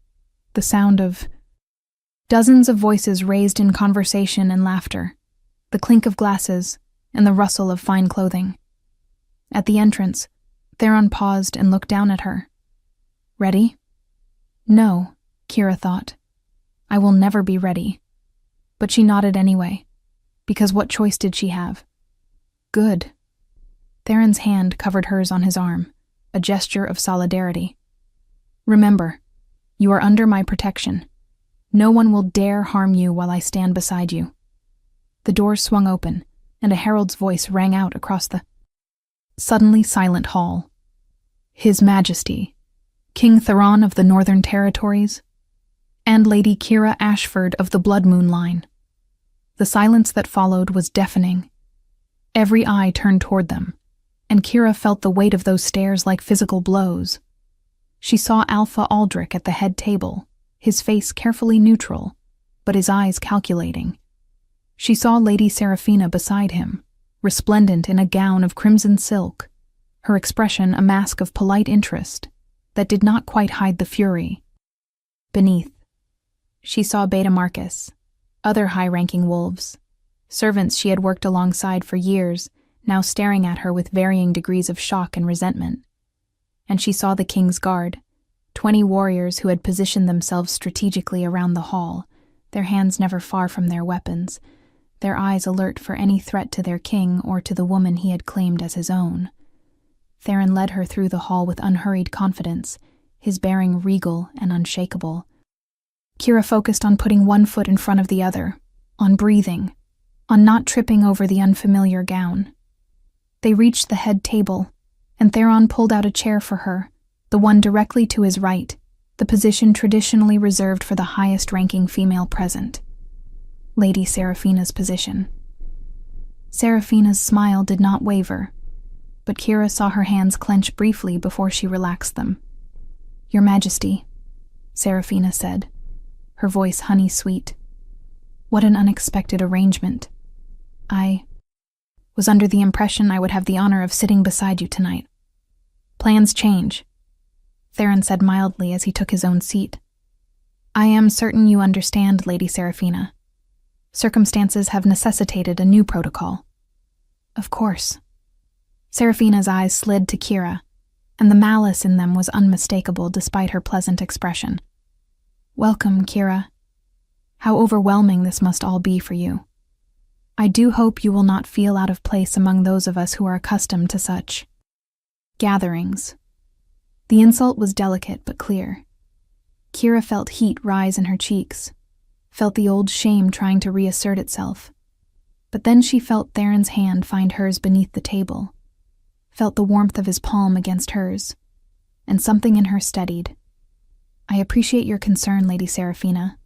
the sound of dozens of voices raised in conversation and laughter, the clink of glasses, and the rustle of fine clothing. At the entrance, Theron paused and looked down at her. Ready? No, Kira thought. I will never be ready. But she nodded anyway, because what choice did she have? Good. Theron's hand covered hers on his arm, a gesture of solidarity. Remember, you are under my protection. No one will dare harm you while I stand beside you. The doors swung open, and a herald's voice rang out across the suddenly silent hall. His Majesty, King Theron of the Northern Territories, and Lady Kira Ashford of the Blood Moon line. The silence that followed was deafening. Every eye turned toward them, and Kira felt the weight of those stares like physical blows. She saw Alpha Aldrich at the head table, his face carefully neutral, but his eyes calculating. She saw Lady Seraphina beside him, resplendent in a gown of crimson silk, her expression a mask of polite interest that did not quite hide the fury. Beneath, she saw Beta Marcus, other high-ranking wolves, servants she had worked alongside for years, now staring at her with varying degrees of shock and resentment. And she saw the King's Guard, 20 warriors who had positioned themselves strategically around the hall, their hands never far from their weapons, their eyes alert for any threat to their king or to the woman he had claimed as his own. Theron led her through the hall with unhurried confidence, his bearing regal and unshakable. Kira focused on putting one foot in front of the other, on breathing, on not tripping over the unfamiliar gown. They reached the head table, and Theron pulled out a chair for her, the one directly to his right, the position traditionally reserved for the highest-ranking female present. Lady Seraphina's position. Seraphina's smile did not waver, but Kira saw her hands clench briefly before she relaxed them. Your Majesty, Seraphina said, her voice honey-sweet. What an unexpected arrangement. I was under the impression I would have the honor of sitting beside you tonight. Plans change, Theron said mildly as he took his own seat. I am certain you understand, Lady Seraphina. Circumstances have necessitated a new protocol. Of course. Seraphina's eyes slid to Kira, and the malice in them was unmistakable despite her pleasant expression. Welcome, Kira. How overwhelming this must all be for you. I do hope you will not feel out of place among those of us who are accustomed to such gatherings. The insult was delicate but clear. Kira felt heat rise in her cheeks, felt the old shame trying to reassert itself. But then she felt Theron's hand find hers beneath the table, felt the warmth of his palm against hers, and something in her steadied. I appreciate your concern, Lady Seraphina,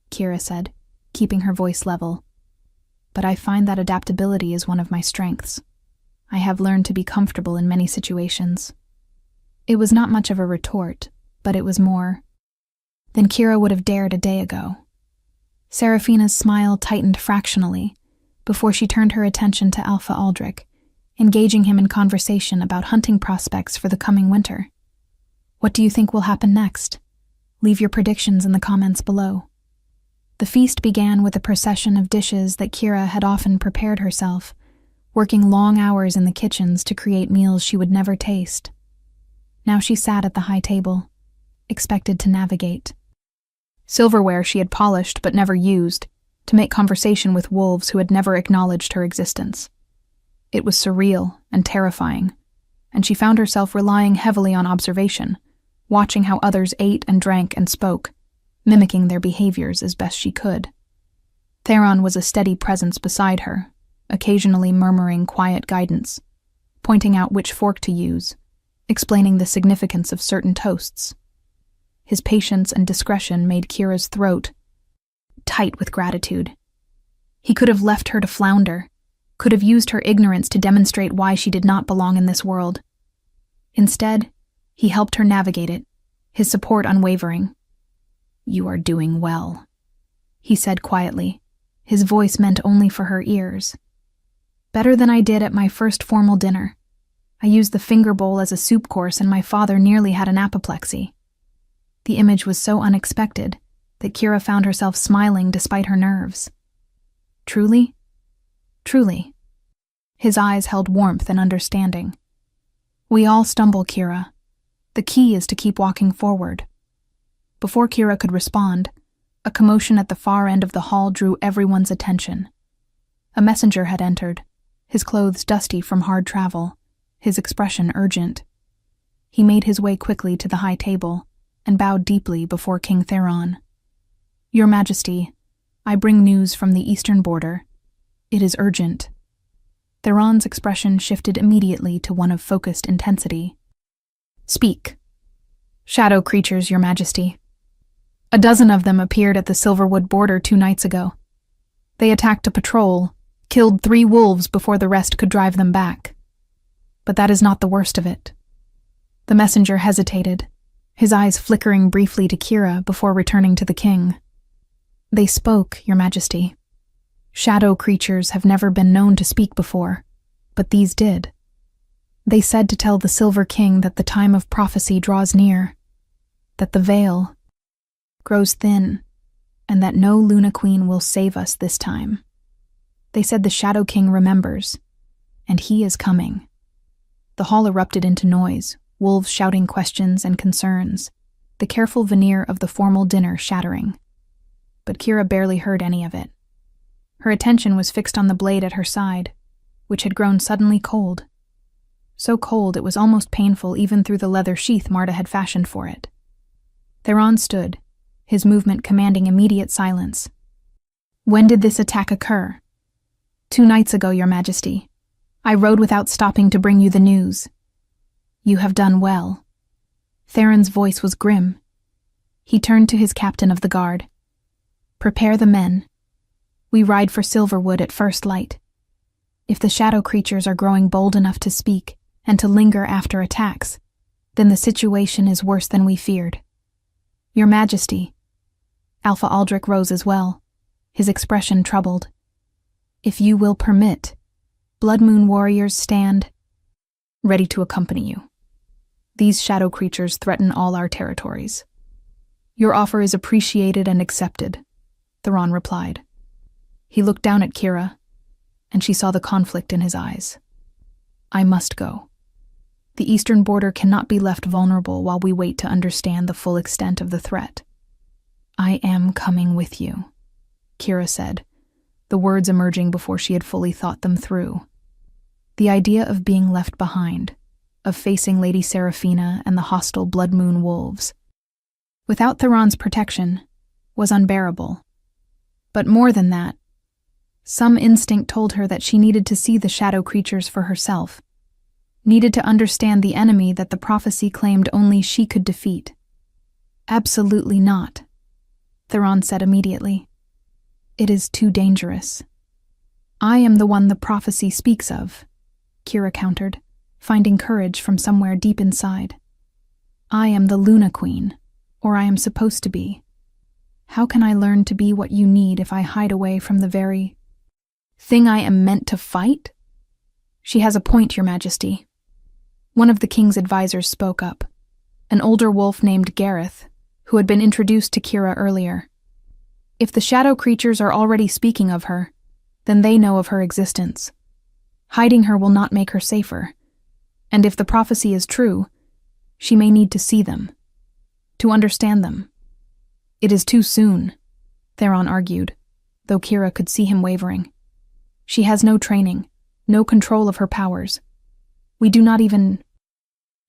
Kira said, keeping her voice level. But I find that adaptability is one of my strengths. I have learned to be comfortable in many situations. It was not much of a retort, but it was more than Kira would have dared a day ago. Seraphina's smile tightened fractionally before she turned her attention to Alpha Aldrich, engaging him in conversation about hunting prospects for the coming winter. What do you think will happen next? Leave your predictions in the comments below. The feast began with a procession of dishes that Kira had often prepared herself, working long hours in the kitchens to create meals she would never taste. Now she sat at the high table, expected to navigate silverware she had polished but never used, to make conversation with wolves who had never acknowledged her existence. It was surreal and terrifying, and she found herself relying heavily on observation, watching how others ate and drank and spoke, mimicking their behaviors as best she could. Theron was a steady presence beside her, occasionally murmuring quiet guidance, pointing out which fork to use, explaining the significance of certain toasts. His patience and discretion made Kira's throat tight with gratitude. He could have left her to flounder, could have used her ignorance to demonstrate why she did not belong in this world. Instead, he helped her navigate it, his support unwavering. "You are doing well," he said quietly, his voice meant only for her ears. "Better than I did at my first formal dinner. I used the finger bowl as a soup course and my father nearly had an apoplexy." The image was so unexpected that Kira found herself smiling despite her nerves. "Truly?" "Truly." His eyes held warmth and understanding. "We all stumble, Kira. The key is to keep walking forward." Before Kira could respond, a commotion at the far end of the hall drew everyone's attention. A messenger had entered, his clothes dusty from hard travel, his expression urgent. He made his way quickly to the high table and bowed deeply before King Theron. "Your Majesty, I bring news from the eastern border. It is urgent." Theron's expression shifted immediately to one of focused intensity. "Speak." "Shadow creatures, Your Majesty. A dozen of them appeared at the Silverwood border 2 nights ago. They attacked a patrol, killed 3 wolves before the rest could drive them back. But that is not the worst of it." The messenger hesitated, his eyes flickering briefly to Kira before returning to the king. "They spoke, Your Majesty. Shadow creatures have never been known to speak before, but these did. They said to tell the Silver King that the time of prophecy draws near, that the veil grows thin, and that no Luna Queen will save us this time. They said the Shadow King remembers, and he is coming." The hall erupted into noise, wolves shouting questions and concerns, the careful veneer of the formal dinner shattering. But Kira barely heard any of it. Her attention was fixed on the blade at her side, which had grown suddenly cold. So cold it was almost painful even through the leather sheath Marta had fashioned for it. Theron stood, his movement commanding immediate silence. "When did this attack occur?" 2 nights ago, Your Majesty. I rode without stopping to bring you the news." "You have done well." Theron's voice was grim. He turned to his captain of the guard. "Prepare the men. We ride for Silverwood at first light. If the shadow creatures are growing bold enough to speak and to linger after attacks, then the situation is worse than we feared." "Your Majesty." Alpha Aldrich rose as well, his expression troubled. "If you will permit, Blood Moon warriors stand ready to accompany you. These shadow creatures threaten all our territories." "Your offer is appreciated and accepted," Theron replied. He looked down at Kira, and she saw the conflict in his eyes. "I must go. The eastern border cannot be left vulnerable while we wait to understand the full extent of the threat." "I am coming with you," Kira said, the words emerging before she had fully thought them through. The idea of being left behind, of facing Lady Seraphina and the hostile Blood Moon wolves, without Theron's protection, was unbearable. But more than that, some instinct told her that she needed to see the shadow creatures for herself, needed to understand the enemy that the prophecy claimed only she could defeat. "Absolutely not," Theron said immediately. "It is too dangerous." "I am the one the prophecy speaks of," Kira countered, finding courage from somewhere deep inside. "I am the Luna Queen, or I am supposed to be. How can I learn to be what you need if I hide away from the very thing I am meant to fight?" She has a point, Your Majesty. One of the king's advisors spoke up, an older wolf named Gareth, who had been introduced to Kira earlier. If the shadow creatures are already speaking of her, then they know of her existence. Hiding her will not make her safer, and if the prophecy is true, she may need to see them, to understand them. It is too soon, Theron argued, though Kira could see him wavering. She has no training, no control of her powers. We do not even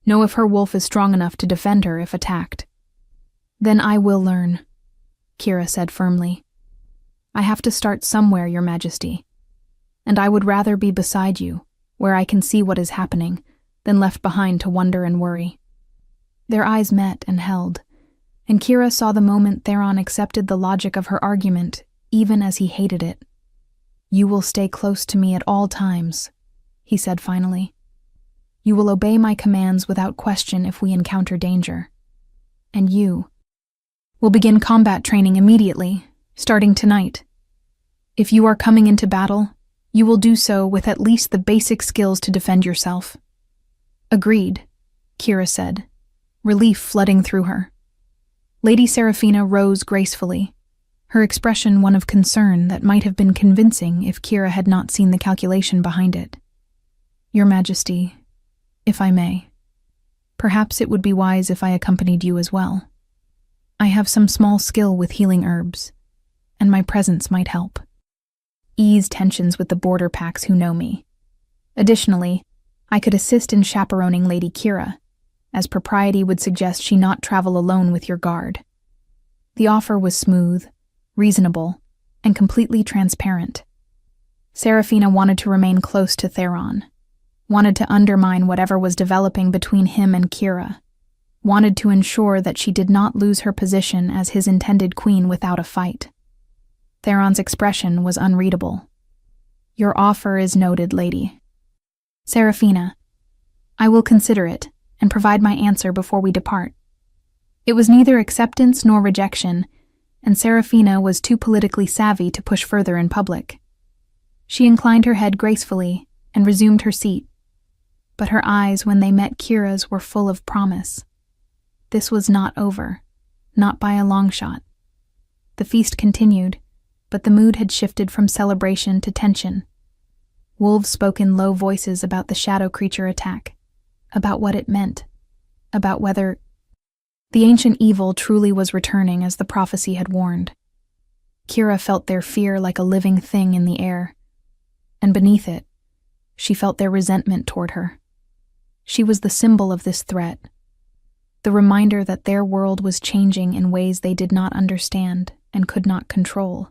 know if her wolf is strong enough to defend her if attacked. Then I will learn, Kira said firmly. I have to start somewhere, Your Majesty, and I would rather be beside you, where I can see what is happening, than left behind to wonder and worry. Their eyes met and held, and Kira saw the moment Theron accepted the logic of her argument, even as he hated it. You will stay close to me at all times, he said finally. You will obey my commands without question if we encounter danger. And you will begin combat training immediately, starting tonight. If you are coming into battle, you will do so with at least the basic skills to defend yourself. Agreed, Kira said, relief flooding through her. Lady Seraphina rose gracefully, her expression one of concern that might have been convincing if Kira had not seen the calculation behind it. Your Majesty, if I may, perhaps it would be wise if I accompanied you as well. I have some small skill with healing herbs, and my presence might help. Ease tensions with the border packs who know me. Additionally, I could assist in chaperoning Lady Kira, as propriety would suggest she not travel alone with your guard. The offer was smooth, reasonable, and completely transparent. Seraphina wanted to remain close to Theron, wanted to undermine whatever was developing between him and Kira, wanted to ensure that she did not lose her position as his intended queen without a fight. Theron's expression was unreadable. Your offer is noted, lady. Seraphina, I will consider it and provide my answer before we depart. It was neither acceptance nor rejection, and Seraphina was too politically savvy to push further in public. She inclined her head gracefully and resumed her seat, but her eyes when they met Kira's were full of promise. This was not over, not by a long shot. The feast continued, but the mood had shifted from celebration to tension. Wolves spoke in low voices about the shadow creature attack, about what it meant, about whether the ancient evil truly was returning as the prophecy had warned. Kira felt their fear like a living thing in the air, and beneath it, she felt their resentment toward her. She was the symbol of this threat, the reminder that their world was changing in ways they did not understand and could not control.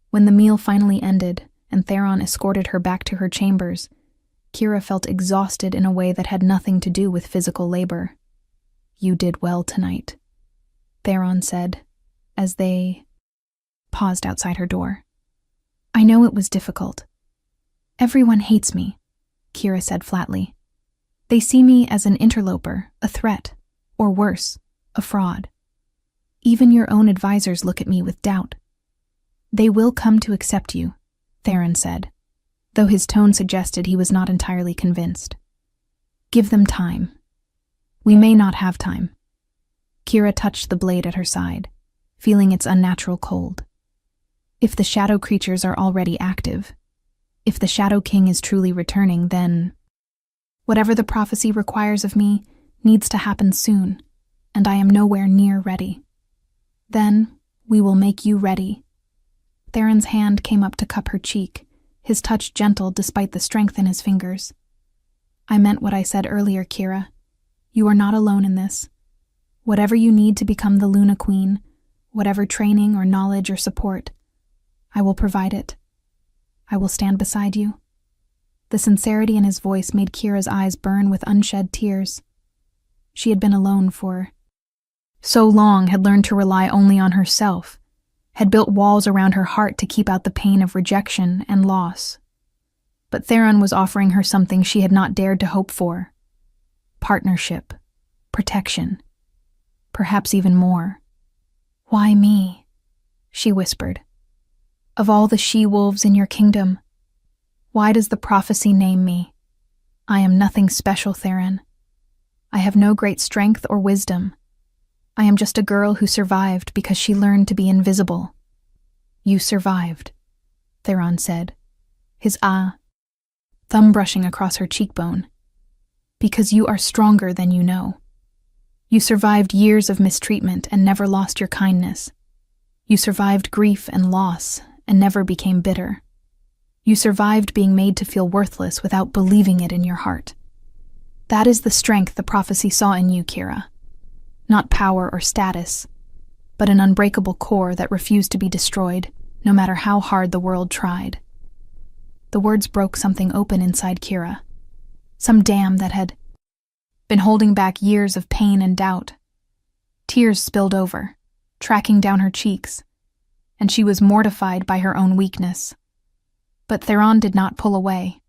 When the meal finally ended and Theron escorted her back to her chambers, Kira felt exhausted in a way that had nothing to do with physical labor. You did well tonight, Theron said, as they paused outside her door. I know it was difficult. Everyone hates me, Kira said flatly. They see me as an interloper, a threat, or worse, a fraud. Even your own advisors look at me with doubt. They will come to accept you, Theron said, though his tone suggested he was not entirely convinced. Give them time. We may not have time. Kira touched the blade at her side, feeling its unnatural cold. If the shadow creatures are already active, if the Shadow King is truly returning, then whatever the prophecy requires of me needs to happen soon, and I am nowhere near ready. Then we will make you ready. Theron's hand came up to cup her cheek, his touch gentle despite the strength in his fingers. I meant what I said earlier, Kira. You are not alone in this. Whatever you need to become the Luna Queen, whatever training or knowledge or support, I will provide it. I will stand beside you. The sincerity in his voice made Kira's eyes burn with unshed tears. She had been alone for so long, had learned to rely only on herself, had built walls around her heart to keep out the pain of rejection and loss. But Theron was offering her something she had not dared to hope for. Partnership, protection, perhaps even more. Why me? She whispered. Of all the she-wolves in your kingdom, why does the prophecy name me? I am nothing special, Theron. I have no great strength or wisdom. I am just a girl who survived because she learned to be invisible. You survived, Theron said, his thumb brushing across her cheekbone. Because you are stronger than you know. You survived years of mistreatment and never lost your kindness. You survived grief and loss and never became bitter. You survived being made to feel worthless without believing it in your heart. That is the strength the prophecy saw in you, Kira. Not power or status, but an unbreakable core that refused to be destroyed, no matter how hard the world tried. The words broke something open inside Kira, some dam that had been holding back years of pain and doubt. Tears spilled over, tracking down her cheeks, and she was mortified by her own weakness. But Theron did not pull away.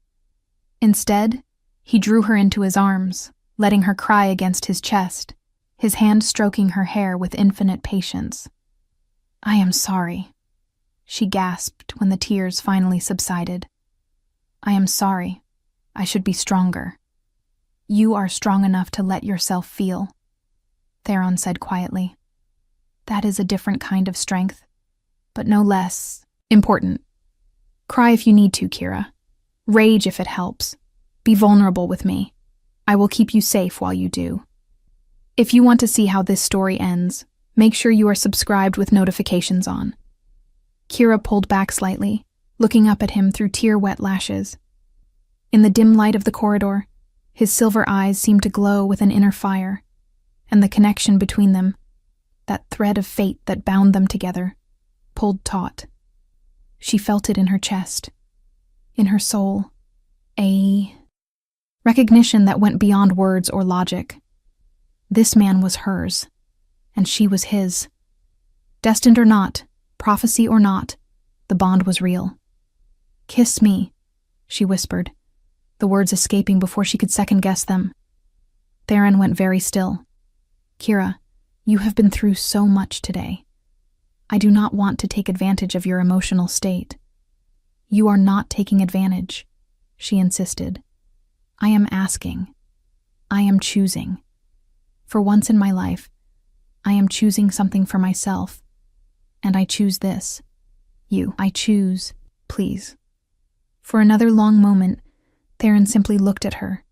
Instead, he drew her into his arms, letting her cry against his chest, his hand stroking her hair with infinite patience. I am sorry, she gasped when the tears finally subsided. I am sorry. I should be stronger. You are strong enough to let yourself feel, Theron said quietly. That is a different kind of strength, but no less important. Cry if you need to, Kira. Rage if it helps. Be vulnerable with me. I will keep you safe while you do. If you want to see how this story ends, make sure you are subscribed with notifications on. Kira pulled back slightly, looking up at him through tear-wet lashes. In the dim light of the corridor, his silver eyes seemed to glow with an inner fire, and the connection between them, that thread of fate that bound them together, pulled taut. She felt it in her chest, in her soul, a recognition that went beyond words or logic. This man was hers, and she was his. Destined or not, prophecy or not, the bond was real. Kiss me, she whispered, the words escaping before she could second-guess them. Theron went very still. Kira, you have been through so much today. I do not want to take advantage of your emotional state. You are not taking advantage, she insisted. I am asking. I am choosing. For once in my life, I am choosing something for myself. And I choose this. You. I choose, please. For another long moment, Theron simply looked at her,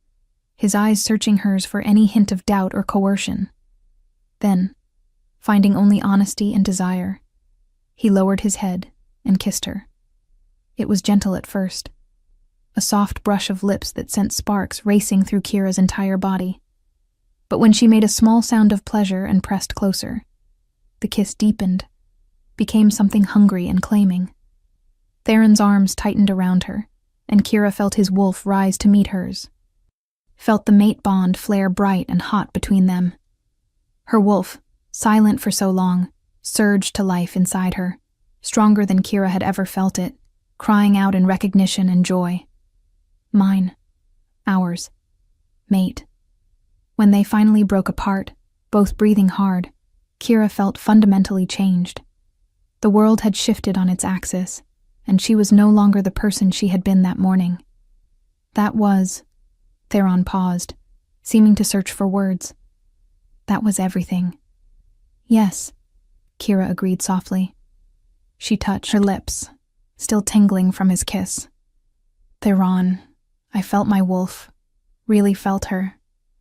his eyes searching hers for any hint of doubt or coercion. Then, finding only honesty and desire, he lowered his head and kissed her. It was gentle at first, a soft brush of lips that sent sparks racing through Kira's entire body. But when she made a small sound of pleasure and pressed closer, the kiss deepened, became something hungry and claiming. Theron's arms tightened around her, and Kira felt his wolf rise to meet hers. Felt the mate bond flare bright and hot between them. Her wolf, silent for so long, surged to life inside her, stronger than Kira had ever felt it, crying out in recognition and joy. Mine. Ours. Mate. When they finally broke apart, both breathing hard, Kira felt fundamentally changed. The world had shifted on its axis, and she was no longer the person she had been that morning. That was... Theron paused, seeming to search for words. That was everything. Yes, Kira agreed softly. She touched her lips, still tingling from his kiss. Theron, I felt my wolf, really felt her,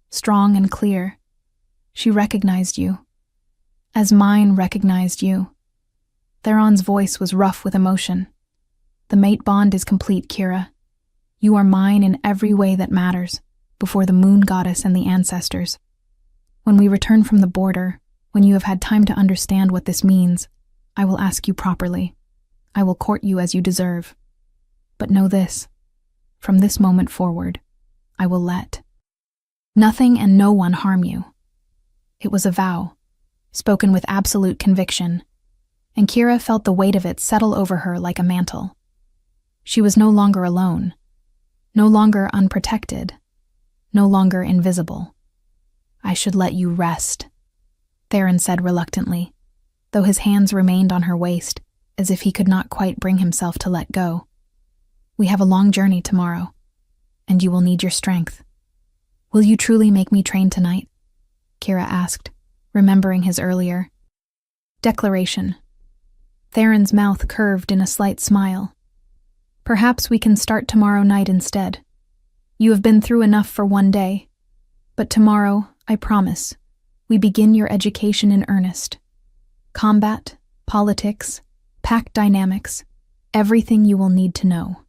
strong and clear. She recognized you, as mine recognized you. Theron's voice was rough with emotion. The mate bond is complete, Kira. You are mine in every way that matters, before the moon goddess and the ancestors. When we return from the border, when you have had time to understand what this means, I will ask you properly. I will court you as you deserve. But know this, from this moment forward, I will let nothing and no one harm you. It was a vow, spoken with absolute conviction, and Kira felt the weight of it settle over her like a mantle. She was no longer alone, no longer unprotected, no longer invisible. I should let you rest, Theron said reluctantly, though his hands remained on her waist, as if he could not quite bring himself to let go. We have a long journey tomorrow. and you will need your strength. Will you truly make me train tonight? Kira asked, remembering his earlier declaration. Theron's mouth curved in a slight smile. Perhaps we can start tomorrow night instead. You have been through enough for one day, but tomorrow, I promise, we begin your education in earnest. Combat, politics, pack dynamics, everything you will need to know.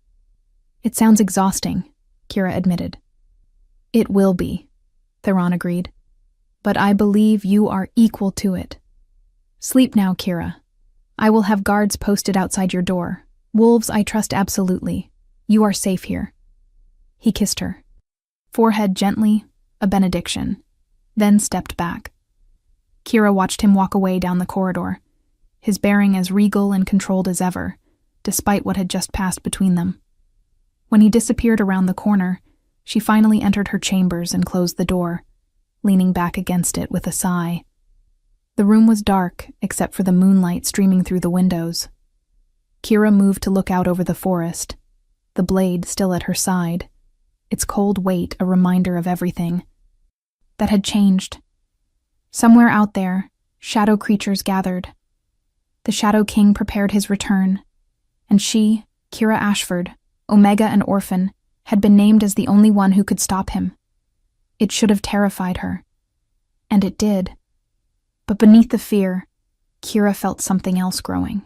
It sounds exhausting, Kira admitted. It will be, Theron agreed. But I believe you are equal to it. Sleep now, Kira. I will have guards posted outside your door. Wolves I trust absolutely. You are safe here. He kissed her. Forehead gently, a benediction, then stepped back. Kira watched him walk away down the corridor, his bearing as regal and controlled as ever, despite what had just passed between them. When he disappeared around the corner, she finally entered her chambers and closed the door, leaning back against it with a sigh. The room was dark, except for the moonlight streaming through the windows. Kira moved to look out over the forest, the blade still at her side, its cold weight a reminder of everything that had changed. Somewhere out there, shadow creatures gathered. The Shadow King prepared his return, and she, Kira Ashford, Omega and Orphan, had been named as the only one who could stop him. It should have terrified her. And it did. But beneath the fear, Kira felt something else growing.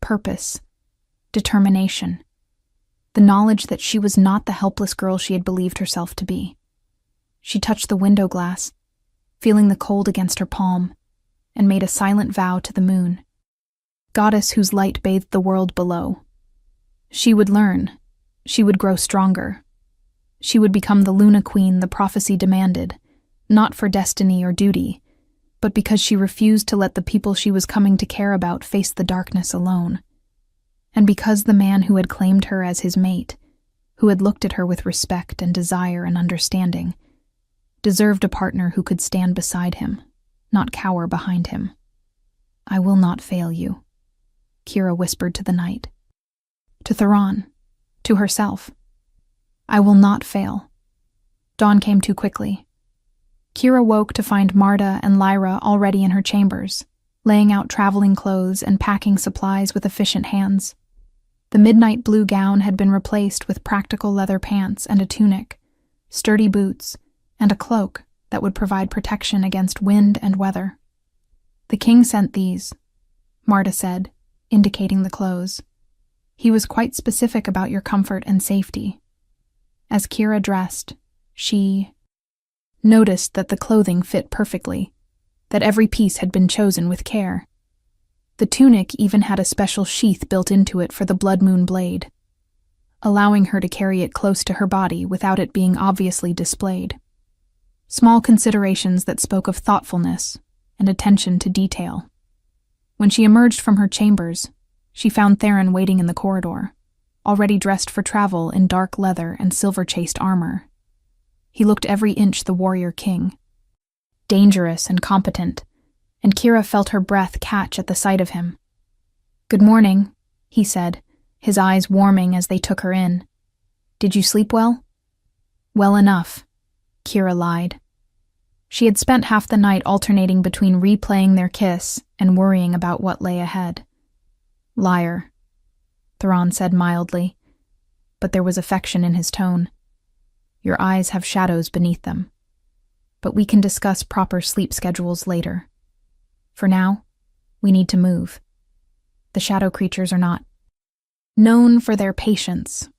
Purpose. Determination. The knowledge that she was not the helpless girl she had believed herself to be. She touched the window glass, feeling the cold against her palm, and made a silent vow to the moon, goddess whose light bathed the world below. She would learn. She would grow stronger. She would become the Luna Queen the prophecy demanded, not for destiny or duty, but because she refused to let the people she was coming to care about face the darkness alone. And because the man who had claimed her as his mate, who had looked at her with respect and desire and understanding, deserved a partner who could stand beside him, not cower behind him. I will not fail you, Kira whispered to the night. To Theron. To herself. I will not fail. Dawn came too quickly. Kira woke to find Marta and Lyra already in her chambers, laying out traveling clothes and packing supplies with efficient hands. The midnight blue gown had been replaced with practical leather pants and a tunic, sturdy boots, and a cloak that would provide protection against wind and weather. The king sent these, Marta said, indicating the clothes. He was quite specific about your comfort and safety. As Kira dressed, she noticed that the clothing fit perfectly, that every piece had been chosen with care. The tunic even had a special sheath built into it for the blood moon blade, allowing her to carry it close to her body without it being obviously displayed. Small considerations that spoke of thoughtfulness and attention to detail. When she emerged from her chambers, she found Theron waiting in the corridor, already dressed for travel in dark leather and silver-chased armor. He looked every inch the warrior king, dangerous and competent, and Kira felt her breath catch at the sight of him. Good morning, he said, his eyes warming as they took her in. Did you sleep well? Well enough, Kira lied. She had spent half the night alternating between replaying their kiss and worrying about what lay ahead. Liar, Theron said mildly, but there was affection in his tone. Your eyes have shadows beneath them, but we can discuss proper sleep schedules later. For now, we need to move. The shadow creatures are not known for their patience.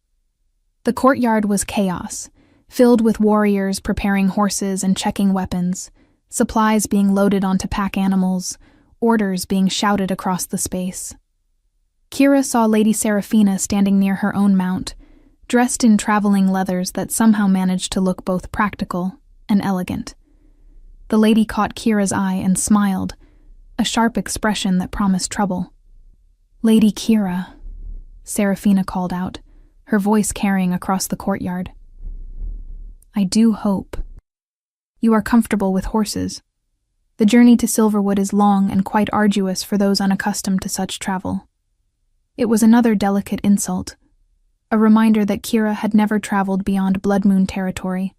The courtyard was chaos, filled with warriors preparing horses and checking weapons, supplies being loaded onto pack animals, orders being shouted across the space. Kira saw Lady Seraphina standing near her own mount, dressed in traveling leathers that somehow managed to look both practical and elegant. The lady caught Kira's eye and smiled, a sharp expression that promised trouble. Lady Kira, Seraphina called out, her voice carrying across the courtyard. I do hope. You are comfortable with horses. The journey to Silverwood is long and quite arduous for those unaccustomed to such travel. It was another delicate insult, a reminder that Kira had never traveled beyond Blood Moon territory,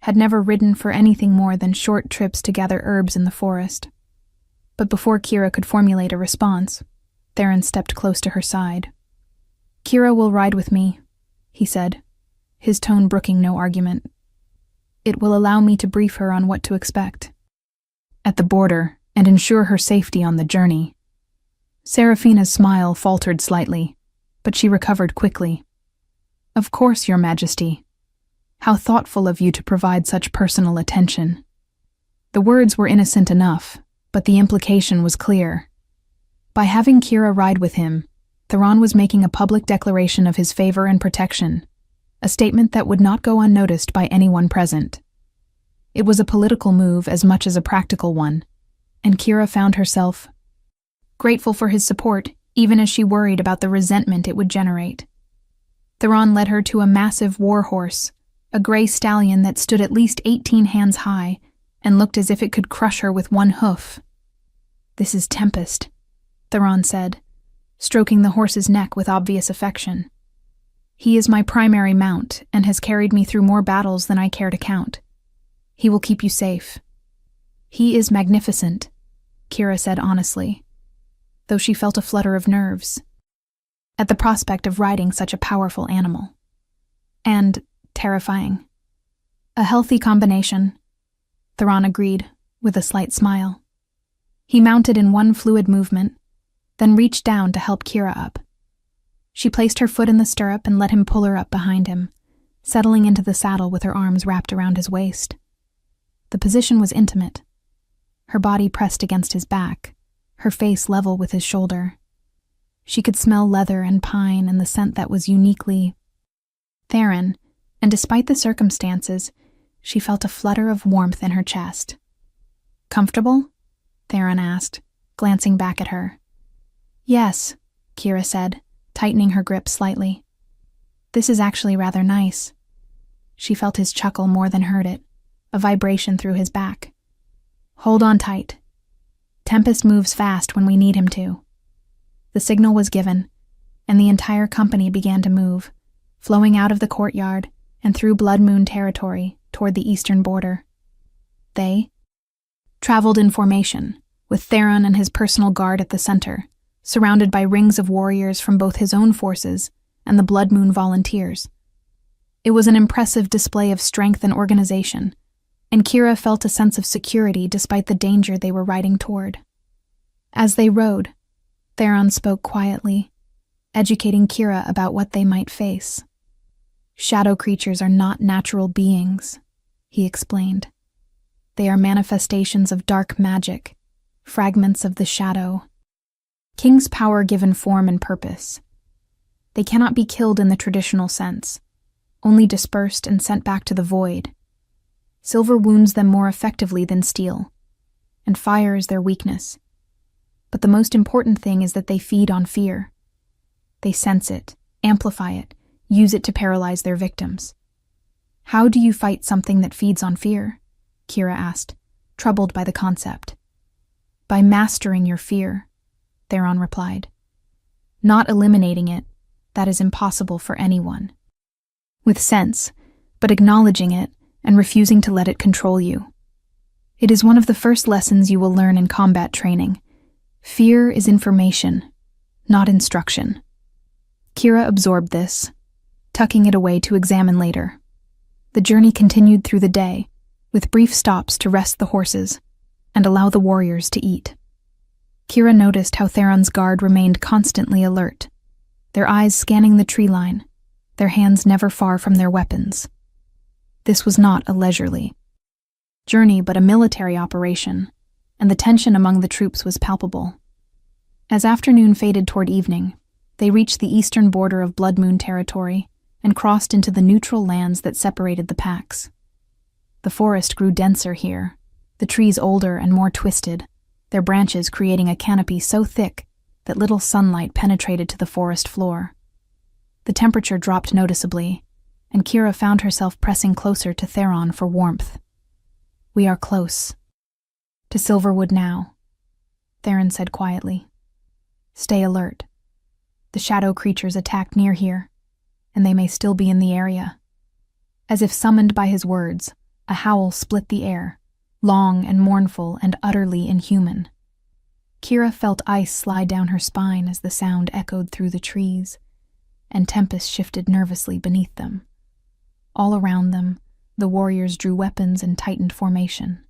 had never ridden for anything more than short trips to gather herbs in the forest. But before Kira could formulate a response, Theron stepped close to her side. "Kira will ride with me," he said, his tone brooking no argument. "It will allow me to brief her on what to expect at the border and ensure her safety on the journey." Seraphina's smile faltered slightly, but she recovered quickly. "Of course, Your Majesty. How thoughtful of you to provide such personal attention." The words were innocent enough, but the implication was clear. By having Kira ride with him, Theron was making a public declaration of his favor and protection, a statement that would not go unnoticed by anyone present. It was a political move as much as a practical one, and Kira found herself grateful for his support, even as she worried about the resentment it would generate. Theron led her to a massive war horse, a gray stallion that stood at least 18 hands high and looked as if it could crush her with one hoof. "This is Tempest," Theron said, stroking the horse's neck with obvious affection. "He is my primary mount and has carried me through more battles than I care to count. He will keep you safe." "He is magnificent," Kira said honestly, though she felt a flutter of nerves at the prospect of riding such a powerful animal. "And terrifying." "A healthy combination," Theron agreed, with a slight smile. He mounted in one fluid movement, then reached down to help Kira up. She placed her foot in the stirrup and let him pull her up behind him, settling into the saddle with her arms wrapped around his waist. The position was intimate. Her body pressed against his back, her face level with his shoulder. She could smell leather and pine and the scent that was uniquely Theron, and despite the circumstances, she felt a flutter of warmth in her chest. "Comfortable?" Theron asked, glancing back at her. "Yes," Kira said, tightening her grip slightly. "This is actually rather nice." She felt his chuckle more than heard it, a vibration through his back. "Hold on tight. Tempest moves fast when we need him to." The signal was given, and the entire company began to move, flowing out of the courtyard and through Blood Moon territory toward the eastern border. They traveled in formation, with Theron and his personal guard at the center, surrounded by rings of warriors from both his own forces and the Blood Moon volunteers. It was an impressive display of strength and organization, and Kira felt a sense of security despite the danger they were riding toward. As they rode, Theron spoke quietly, educating Kira about what they might face. "Shadow creatures are not natural beings," he explained. "They are manifestations of dark magic, fragments of the shadow. King's power given form and purpose. They cannot be killed in the traditional sense, only dispersed and sent back to the void. Silver wounds them more effectively than steel, and fire is their weakness. But the most important thing is that they feed on fear. They sense it, amplify it, use it to paralyze their victims." "How do you fight something that feeds on fear?" Kira asked, troubled by the concept. "By mastering your fear," Theron replied. "Not eliminating it, that is impossible for anyone. With sense, but acknowledging it and refusing to let it control you. It is one of the first lessons you will learn in combat training. Fear is information, not instruction." Kira absorbed this, tucking it away to examine later. The journey continued through the day, with brief stops to rest the horses and allow the warriors to eat. Kira noticed how Theron's guard remained constantly alert, their eyes scanning the tree line, their hands never far from their weapons. This was not a leisurely journey, but a military operation, and the tension among the troops was palpable. As afternoon faded toward evening, they reached the eastern border of Blood Moon territory and crossed into the neutral lands that separated the packs. The forest grew denser here, the trees older and more twisted, their branches creating a canopy so thick that little sunlight penetrated to the forest floor. The temperature dropped noticeably, and Kira found herself pressing closer to Theron for warmth. "We are close to Silverwood now," Theron said quietly. "Stay alert. The shadow creatures attacked near here, and they may still be in the area. As if summoned by his words, a howl split the air, long and mournful and utterly inhuman. Kira felt ice slide down her spine as the sound echoed through the trees, and Tempest shifted nervously beneath them. All around them, the warriors drew weapons and tightened formation.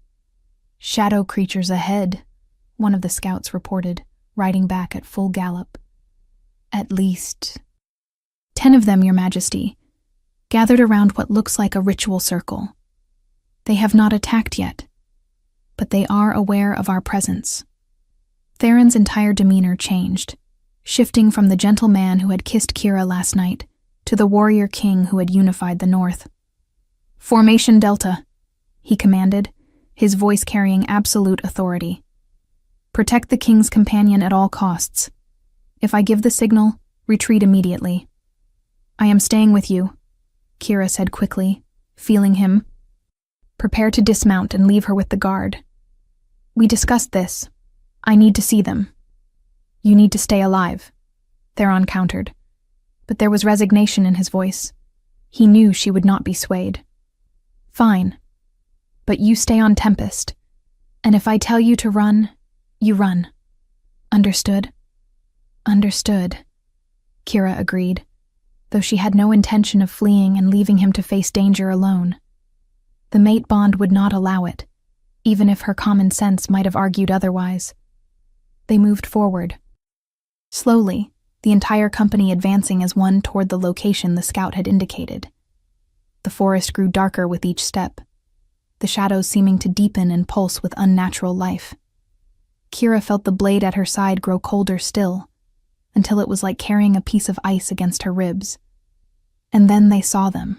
"Shadow creatures ahead," one of the scouts reported, riding back at full gallop. "At least 10 of them, Your Majesty, gathered around what looks like a ritual circle. They have not attacked yet, but they are aware of our presence." Theron's entire demeanor changed, shifting from the gentle man who had kissed Kira last night to the warrior king who had unified the North. "Formation Delta," he commanded, his voice carrying absolute authority. "Protect the king's companion at all costs. If I give the signal, retreat immediately." "I am staying with you," Kira said quickly, feeling him. "Prepare to dismount and leave her with the guard." "We discussed this. I need to see them." "You need to stay alive," Theron countered, but there was resignation in his voice. He knew she would not be swayed. "Fine, but you stay on Tempest, and if I tell you to run, you run. Understood?" "Understood," Kira agreed, though she had no intention of fleeing and leaving him to face danger alone. The mate bond would not allow it, even if her common sense might have argued otherwise. They moved forward. Slowly, the entire company advancing as one toward the location the scout had indicated. The forest grew darker with each step, the shadows seeming to deepen and pulse with unnatural life. Kira felt the blade at her side grow colder still, until it was like carrying a piece of ice against her ribs. And then they saw them.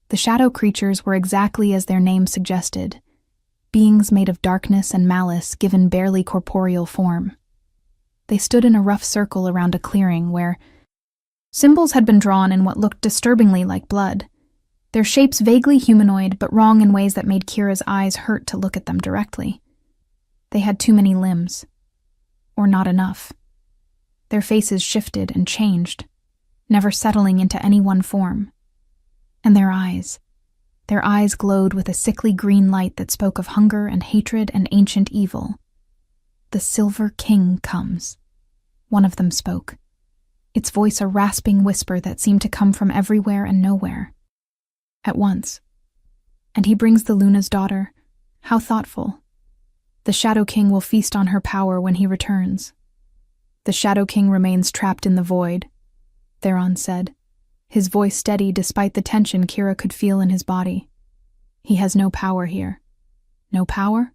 The shadow creatures were exactly as their name suggested, beings made of darkness and malice given barely corporeal form. They stood in a rough circle around a clearing where symbols had been drawn in what looked disturbingly like blood, their shapes vaguely humanoid but wrong in ways that made Kira's eyes hurt to look at them directly. They had too many limbs. Or not enough. Their faces shifted and changed, never settling into any one form. And their eyes glowed with a sickly green light that spoke of hunger and hatred and ancient evil. "The Silver King comes," one of them spoke, its voice a rasping whisper that seemed to come from everywhere and nowhere. At once. "And he brings the Luna's daughter. How thoughtful. The Shadow King will feast on her power when he returns." "The Shadow King remains trapped in the void," Theron said, his voice steady despite the tension Kira could feel in his body. "He has no power here." "No power?"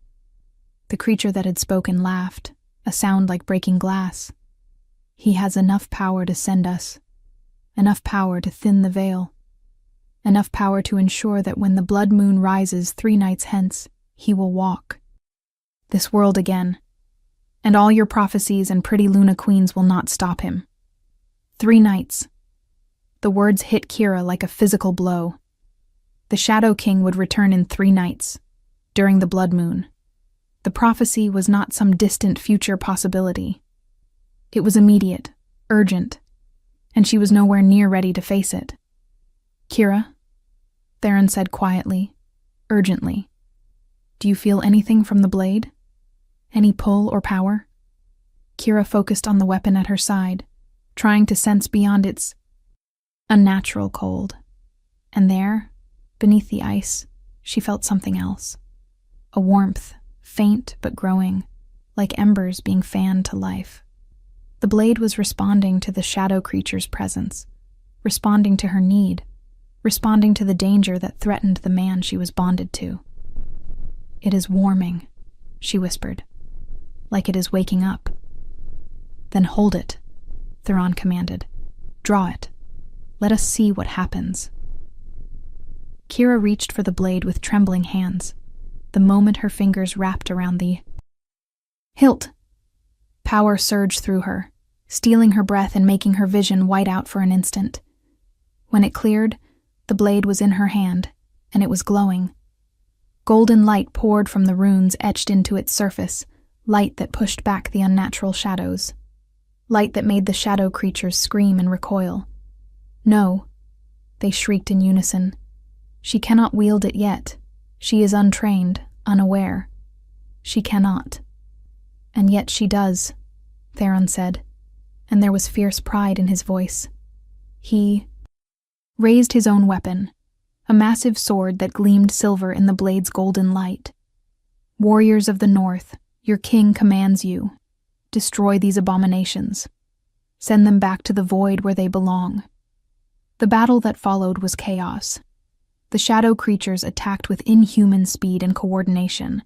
The creature that had spoken laughed, a sound like breaking glass. "He has enough power to send us. Enough power to thin the veil. Enough power to ensure that when the blood moon rises 3 nights hence, he will walk this world again. And all your prophecies and pretty Luna queens will not stop him. 3 nights. The words hit Kira like a physical blow. The Shadow King would return in 3 nights, during the blood moon. The prophecy was not some distant future possibility. It was immediate, urgent, and she was nowhere near ready to face it. "Kira," Theron said quietly, urgently, "do you feel anything from the blade? Any pull or power?" Kira focused on the weapon at her side, trying to sense beyond its unnatural cold. And there, beneath the ice, she felt something else. A warmth, faint but growing, like embers being fanned to life. The blade was responding to the shadow creature's presence, responding to her need, responding to the danger that threatened the man she was bonded to. "It is warming," she whispered, "like it is waking up." "Then hold it," Theron commanded. "Draw it. Let us see what happens." Kira reached for the blade with trembling hands, the moment her fingers wrapped around the hilt. Power surged through her, stealing her breath and making her vision white out for an instant. When it cleared, the blade was in her hand, and it was glowing. Golden light poured from the runes etched into its surface, light that pushed back the unnatural shadows. Light that made the shadow creatures scream and recoil. No, they shrieked in unison. She cannot wield it yet. She is untrained, unaware. She cannot. And yet she does, Theron said, and there was fierce pride in his voice. He raised his own weapon, a massive sword that gleamed silver in the blade's golden light. Warriors of the North, your king commands you. Destroy these abominations. Send them back to the void where they belong. The battle that followed was chaos. The shadow creatures attacked with inhuman speed and coordination,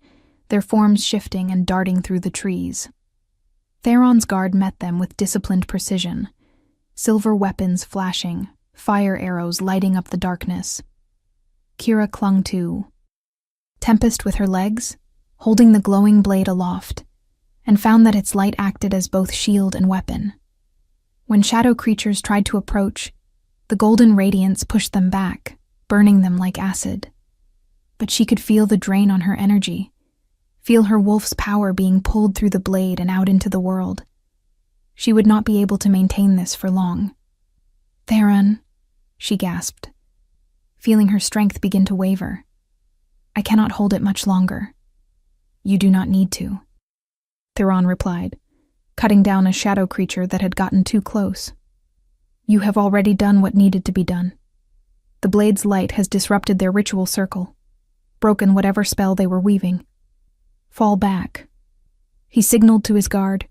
their forms shifting and darting through the trees. Theron's guard met them with disciplined precision, silver weapons flashing, fire arrows lighting up the darkness. Kira clung to Tempest with her legs, holding the glowing blade aloft, and found that its light acted as both shield and weapon. When shadow creatures tried to approach, the golden radiance pushed them back, burning them like acid. But she could feel the drain on her energy, feel her wolf's power being pulled through the blade and out into the world. She would not be able to maintain this for long. "Theron," she gasped, feeling her strength begin to waver. "I cannot hold it much longer." "You do not need to," Theron replied, cutting down a shadow creature that had gotten too close. "You have already done what needed to be done. The blade's light has disrupted their ritual circle, broken whatever spell they were weaving. Fall back." He signaled to his guard,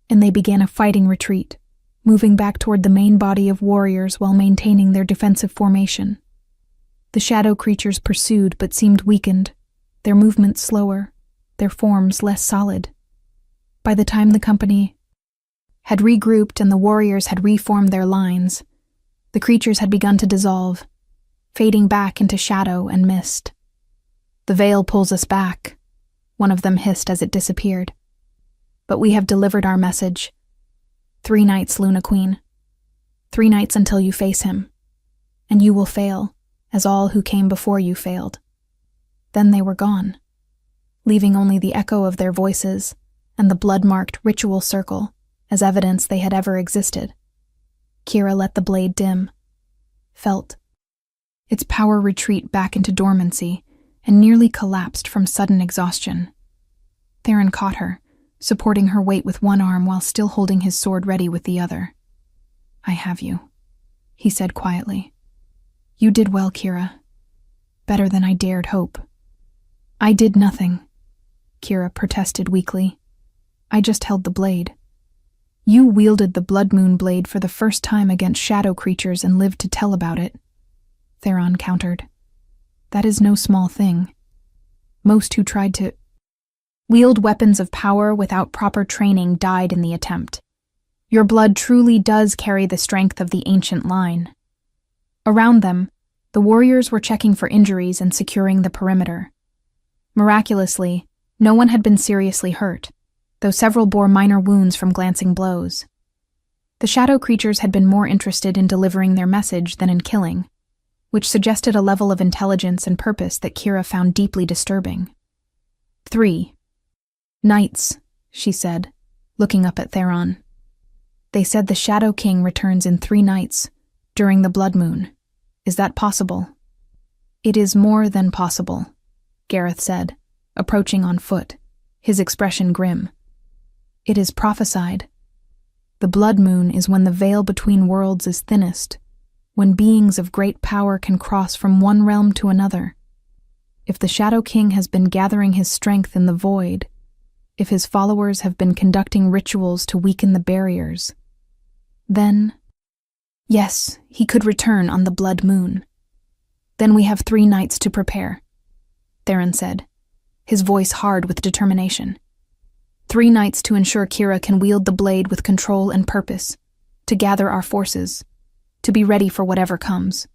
and they began a fighting retreat, moving back toward the main body of warriors while maintaining their defensive formation. The shadow creatures pursued but seemed weakened, their movements slower, their forms less solid. By the time the company had regrouped and the warriors had reformed their lines, the creatures had begun to dissolve, fading back into shadow and mist. "The veil pulls us back," one of them hissed as it disappeared. "But we have delivered our message. 3 nights, Luna Queen. 3 nights until you face him. And you will fail, as all who came before you failed." Then they were gone, leaving only the echo of their voices and the blood-marked ritual circle as evidence they had ever existed. Kira let the blade dim, felt its power retreat back into dormancy, and nearly collapsed from sudden exhaustion. Theron caught her, supporting her weight with one arm while still holding his sword ready with the other. "I have you," he said quietly. "You did well, Kira. Better than I dared hope." "I did nothing," Kira protested weakly. "I just held the blade." "You wielded the Blood Moon blade for the first time against shadow creatures and lived to tell about it," Theron countered. "That is no small thing. Most who tried to wield weapons of power without proper training died in the attempt. Your blood truly does carry the strength of the ancient line." Around them, the warriors were checking for injuries and securing the perimeter. Miraculously, no one had been seriously hurt, though several bore minor wounds from glancing blows. The shadow creatures had been more interested in delivering their message than in killing, which suggested a level of intelligence and purpose that Kira found deeply disturbing. 3 nights, she said, looking up at Theron. "They said the Shadow King returns in 3 nights, during the blood moon. Is that possible?" "It is more than possible," Gareth said, approaching on foot, his expression grim. "It is prophesied. The blood moon is when the veil between worlds is thinnest, when beings of great power can cross from one realm to another. If the Shadow King has been gathering his strength in the void, if his followers have been conducting rituals to weaken the barriers, then, yes, he could return on the blood moon. Then we have 3 nights to prepare," Theron said, his voice hard with determination. 3 nights to ensure Kira can wield the blade with control and purpose, to gather our forces, to be ready for whatever comes.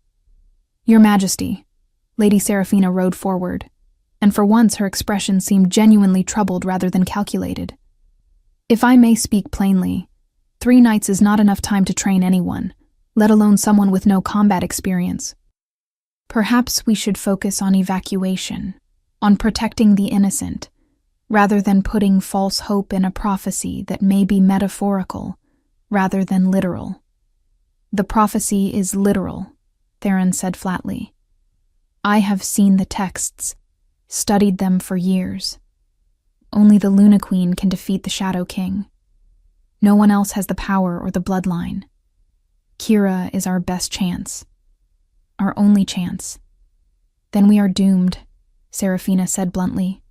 "Your Majesty," Lady Seraphina rode forward, and for once her expression seemed genuinely troubled rather than calculated. "If I may speak plainly, 3 nights is not enough time to train anyone, let alone someone with no combat experience. Perhaps we should focus on evacuation, on protecting the innocent, rather than putting false hope in a prophecy that may be metaphorical rather than literal." "The prophecy is literal," Theron said flatly. I have seen the texts, studied them for years. Only the Luna Queen can defeat the Shadow King. No one else has the power or the bloodline. Kira is our best chance. Our only chance. Then we are doomed, Seraphina said bluntly.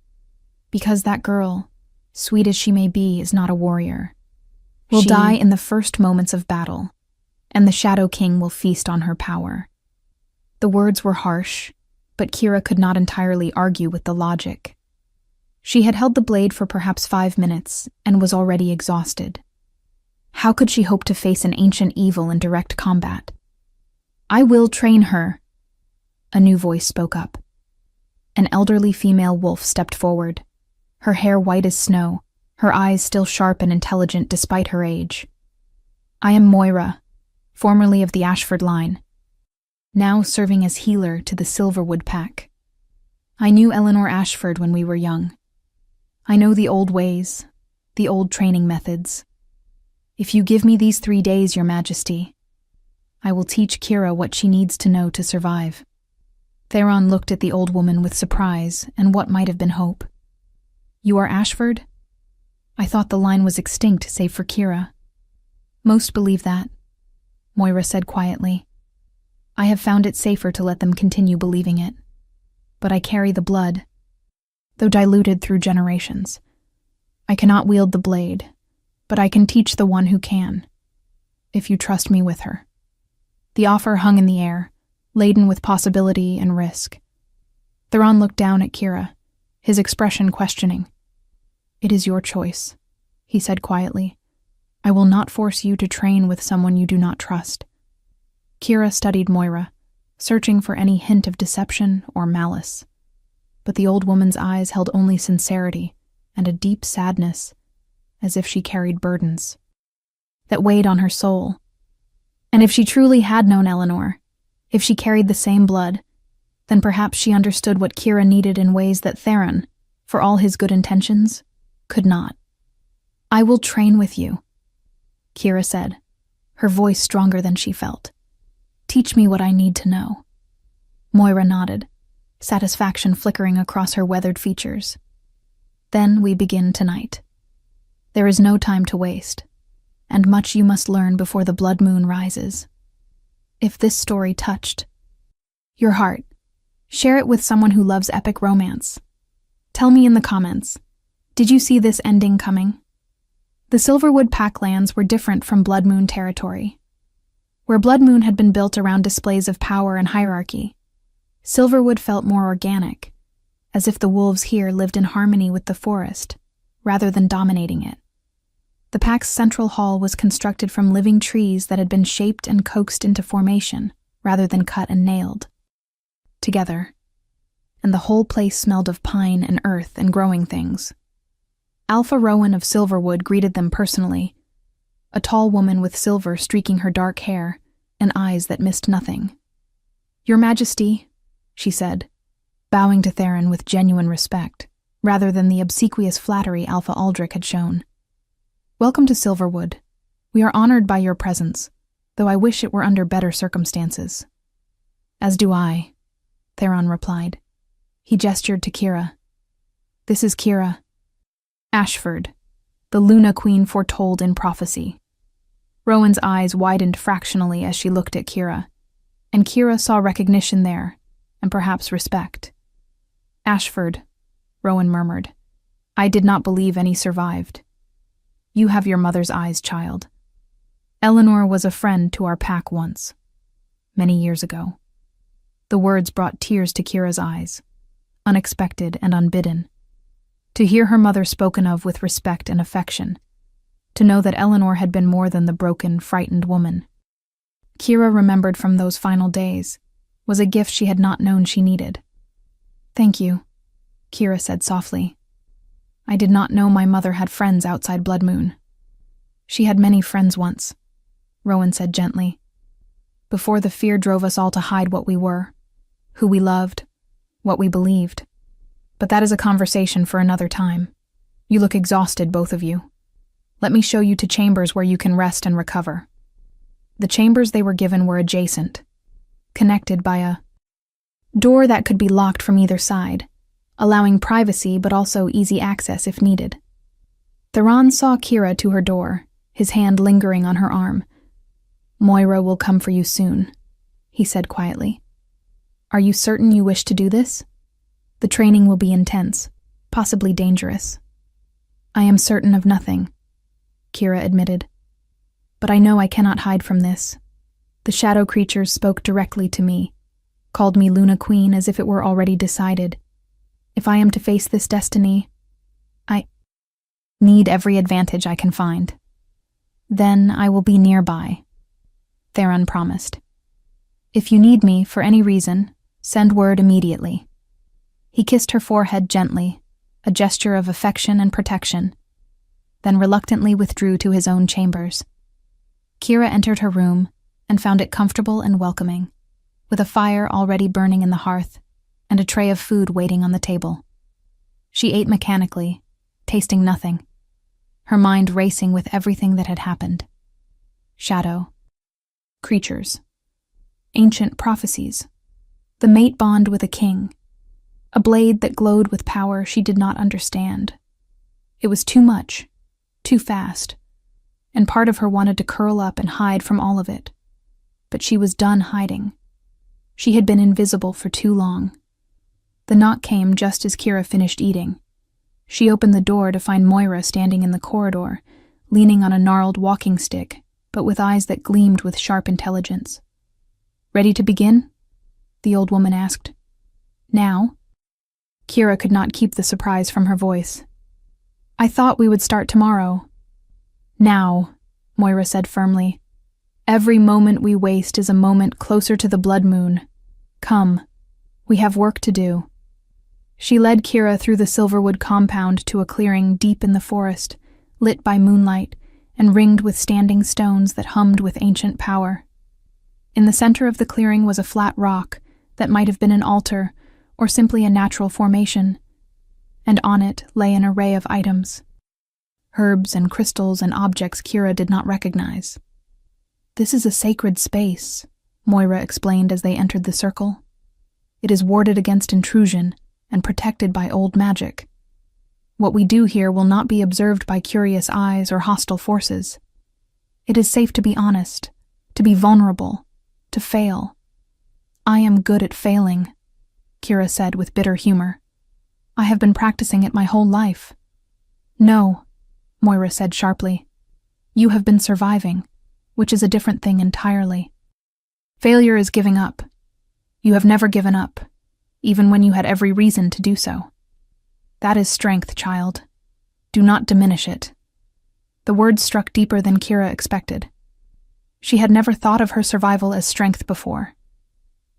Because that girl, sweet as she may be, is not a warrior. Will die in the first moments of battle, and the Shadow King will feast on her power. The words were harsh, but Kira could not entirely argue with the logic. She had held the blade for perhaps 5 minutes and was already exhausted. How could she hope to face an ancient evil in direct combat? I will train her, a new voice spoke up. An elderly female wolf stepped forward, her hair white as snow, her eyes still sharp and intelligent despite her age. I am Moira, formerly of the Ashford line, now serving as healer to the Silverwood pack. I knew Eleanor Ashford when we were young. I know the old ways, the old training methods. If you give me these 3 days, Your Majesty, I will teach Kira what she needs to know to survive. Theron looked at the old woman with surprise and what might have been hope. You are Ashford? I thought the line was extinct save for Kira. Most believe that, Moira said quietly. I have found it safer to let them continue believing it. But I carry the blood, though diluted through generations. I cannot wield the blade, but I can teach the one who can, if you trust me with her. The offer hung in the air, laden with possibility and risk. Theron looked down at Kira, his expression questioning. It is your choice, he said quietly. I will not force you to train with someone you do not trust. Kira studied Moira, searching for any hint of deception or malice. But the old woman's eyes held only sincerity and a deep sadness, as if she carried burdens that weighed on her soul. And if she truly had known Eleanor, if she carried the same blood, then perhaps she understood what Kira needed in ways that Theron, for all his good intentions, could not. I will train with you, Kira said, her voice stronger than she felt. Teach me what I need to know. Moira nodded, satisfaction flickering across her weathered features. Then we begin tonight. There is no time to waste, and much you must learn before the blood moon rises. If this story touched your heart, share it with someone who loves epic romance. Tell me in the comments, did you see this ending coming? The Silverwood Packlands were different from Blood Moon territory. Where Blood Moon had been built around displays of power and hierarchy, Silverwood felt more organic, as if the wolves here lived in harmony with the forest, rather than dominating it. The pack's central hall was constructed from living trees that had been shaped and coaxed into formation, rather than cut and nailed together, and the whole place smelled of pine and earth and growing things. Alpha Rowan of Silverwood greeted them personally, a tall woman with silver streaking her dark hair and eyes that missed nothing. Your Majesty, she said, bowing to Theron with genuine respect, rather than the obsequious flattery Alpha Aldrich had shown. Welcome to Silverwood. We are honored by your presence, though I wish it were under better circumstances. As do I, Theron replied. He gestured to Kira. This is Kira Ashford, the Luna Queen foretold in prophecy. Rowan's eyes widened fractionally as she looked at Kira, and Kira saw recognition there, and perhaps respect. Ashford, Rowan murmured. I did not believe any survived. You have your mother's eyes, child. Eleanor was a friend to our pack once, many years ago. The words brought tears to Kira's eyes, unexpected and unbidden. To hear her mother spoken of with respect and affection, to know that Eleanor had been more than the broken, frightened woman Kira remembered from those final days, was a gift she had not known she needed. Thank you, Kira said softly. I did not know my mother had friends outside Blood Moon. She had many friends once, Rowan said gently. Before the fear drove us all to hide what we were, who we loved, what we believed. But that is a conversation for another time. You look exhausted, both of you. Let me show you to chambers where you can rest and recover. The chambers they were given were adjacent. connected by a door that could be locked from either side, allowing privacy but also easy access if needed. Theron saw Kira to her door, his hand lingering on her arm. "Moira will come for you soon," he said quietly. "Are you certain you wish to do this? The training will be intense, possibly dangerous." "I am certain of nothing," Kira admitted. "But I know I cannot hide from this. The shadow creatures spoke directly to me, called me Luna Queen as if it were already decided. If I am to face this destiny, I need every advantage I can find. Then I will be nearby," Theron promised. "If you need me for any reason, send word immediately." He kissed her forehead gently, a gesture of affection and protection, then reluctantly withdrew to his own chambers. Kira entered her room and found it comfortable and welcoming, with a fire already burning in the hearth and a tray of food waiting on the table. She ate mechanically, tasting nothing, her mind racing with everything that had happened. Shadow, creatures, ancient prophecies, the mate bond with a king, a blade that glowed with power she did not understand. It was too much, too fast, and part of her wanted to curl up and hide from all of it. But she was done hiding. She had been invisible for too long. The knock came just as Kira finished eating. She opened the door to find Moira standing in the corridor, leaning on a gnarled walking stick, but with eyes that gleamed with sharp intelligence. "Ready to begin?" the old woman asked. "Now?" Kira could not keep the surprise from her voice. "I thought we would start tomorrow." "Now," Moira said firmly. "Every moment we waste is a moment closer to the blood moon. Come, we have work to do." She led Kira through the Silverwood compound to a clearing deep in the forest, lit by moonlight and ringed with standing stones that hummed with ancient power. In the center of the clearing was a flat rock that might have been an altar or simply a natural formation, and on it lay an array of items, herbs and crystals and objects Kira did not recognize. "This is a sacred space," Moira explained as they entered the circle. "It is warded against intrusion and protected by old magic. What we do here will not be observed by curious eyes or hostile forces. It is safe to be honest, to be vulnerable, to fail. I am good at failing," Kira said with bitter humor. "I have been practicing it my whole life." "No," Moira said sharply. "You have been surviving, which is a different thing entirely. Failure is giving up. You have never given up, even when you had every reason to do so. That is strength, child. Do not diminish it." The words struck deeper than Kira expected. She had never thought of her survival as strength before.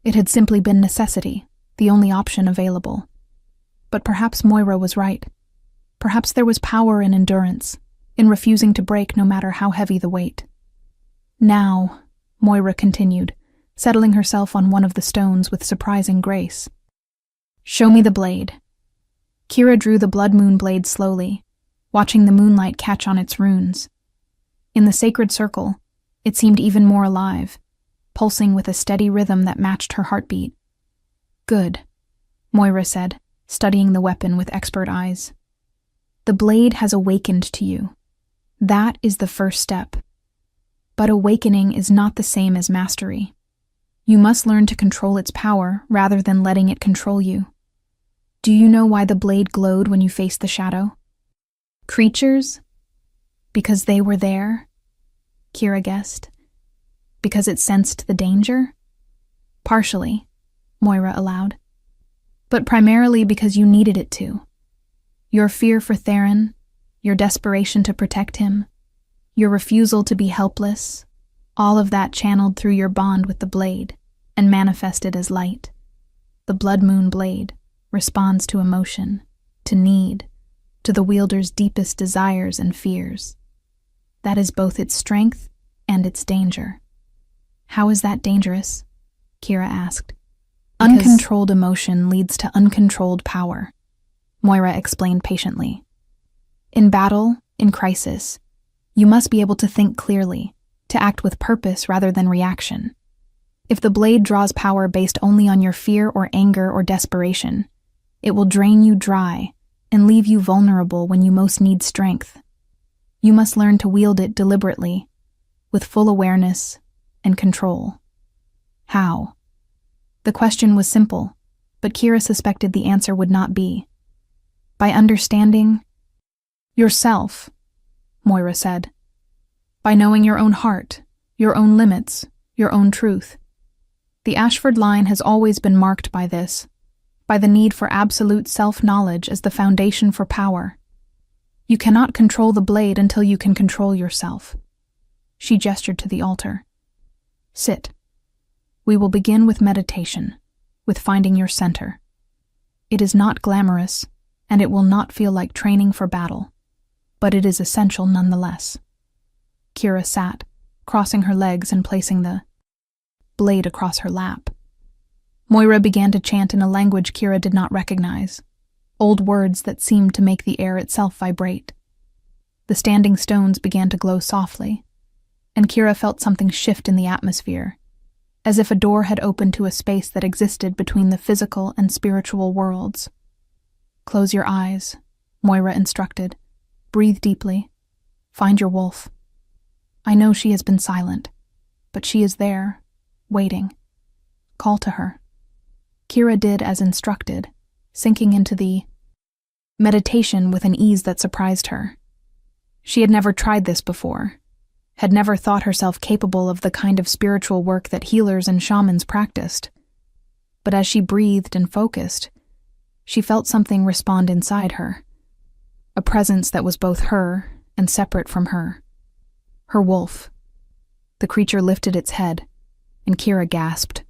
It had simply been necessity, the only option available. But perhaps Moira was right. Perhaps there was power in endurance, in refusing to break no matter how heavy the weight. "Now," Moira continued, settling herself on one of the stones with surprising grace. "Show me the blade." Kira drew the blood moon blade slowly, watching the moonlight catch on its runes. In the sacred circle, it seemed even more alive, pulsing with a steady rhythm that matched her heartbeat. "Good," Moira said, studying the weapon with expert eyes. "The blade has awakened to you. That is the first step. But awakening is not the same as mastery. You must learn to control its power rather than letting it control you. Do you know why the blade glowed when you faced the shadow? Creatures? Because they were there?" Kira guessed. "Because it sensed the danger?" "Partially," Moira allowed. "But primarily because you needed it to. Your fear for Theron, your desperation to protect him, your refusal to be helpless, all of that channeled through your bond with the blade and manifested as light. The blood moon blade responds to emotion, to need, to the wielder's deepest desires and fears. That is both its strength and its danger." "How is that dangerous?" Kira asked. "Uncontrolled emotion leads to uncontrolled power," Moira explained patiently. "In battle, in crisis, you must be able to think clearly, to act with purpose rather than reaction. If the blade draws power based only on your fear or anger or desperation, it will drain you dry and leave you vulnerable when you most need strength. You must learn to wield it deliberately, with full awareness and control. How? The question was simple, but Kira suspected the answer would not be. By understanding yourself, Moira said. By knowing your own heart, your own limits, your own truth. The Ashford line has always been marked by this, by the need for absolute self-knowledge as the foundation for power. You cannot control the blade until you can control yourself. She gestured to the altar. Sit. We will begin with meditation, with finding your center. It is not glamorous, and it will not feel like training for battle, but it is essential nonetheless. Kira sat, crossing her legs and placing the blade across her lap. Moira began to chant in a language Kira did not recognize, old words that seemed to make the air itself vibrate. The standing stones began to glow softly, and Kira felt something shift in the atmosphere, as if a door had opened to a space that existed between the physical and spiritual worlds. Close your eyes, Moira instructed. Breathe deeply. Find your wolf. I know she has been silent, but she is there, waiting. Call to her. Kira did as instructed, sinking into the meditation with an ease that surprised her. She had never tried this before, had never thought herself capable of the kind of spiritual work that healers and shamans practiced. But as she breathed and focused, she felt something respond inside her, a presence that was both her and separate from her. Her wolf. The creature lifted its head, and Kira gasped.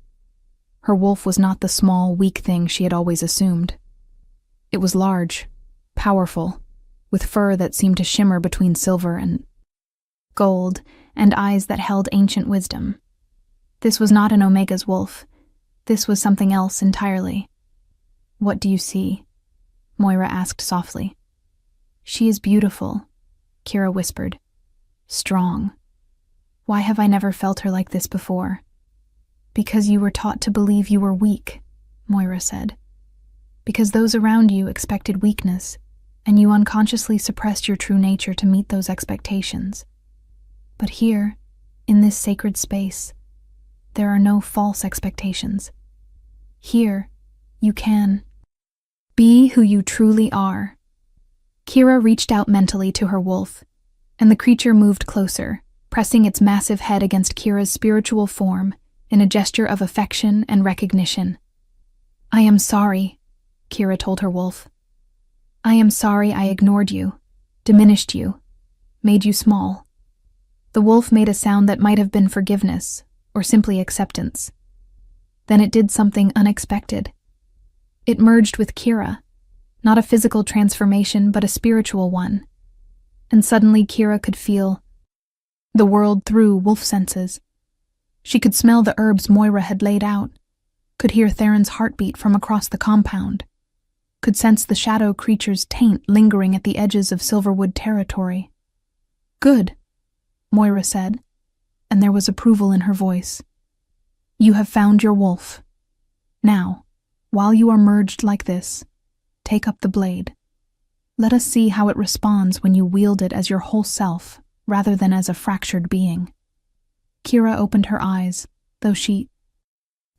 Her wolf was not the small, weak thing she had always assumed. It was large, powerful, with fur that seemed to shimmer between silver and gold, and eyes that held ancient wisdom. This was not an Omega's wolf. This was something else entirely. What do you see? Moira asked softly. She is beautiful, Kira whispered. Strong. Why have I never felt her like this before? Because you were taught to believe you were weak, Moira said. Because those around you expected weakness, and you unconsciously suppressed your true nature to meet those expectations. But here, in this sacred space, there are no false expectations. Here, you can be who you truly are. Kira reached out mentally to her wolf, and the creature moved closer, pressing its massive head against Kira's spiritual form in a gesture of affection and recognition. I am sorry, Kira told her wolf. I am sorry I ignored you, diminished you, made you small. The wolf made a sound that might have been forgiveness or simply acceptance. Then it did something unexpected. It merged with Kira, not a physical transformation but a spiritual one. And suddenly Kira could feel the world through wolf senses. She could smell the herbs Moira had laid out, could hear Theron's heartbeat from across the compound, could sense the shadow creature's taint lingering at the edges of Silverwood territory. Good, Moira said, and there was approval in her voice. You have found your wolf. Now, while you are merged like this, take up the blade. Let us see how it responds when you wield it as your whole self, rather than as a fractured being. Kira opened her eyes, though she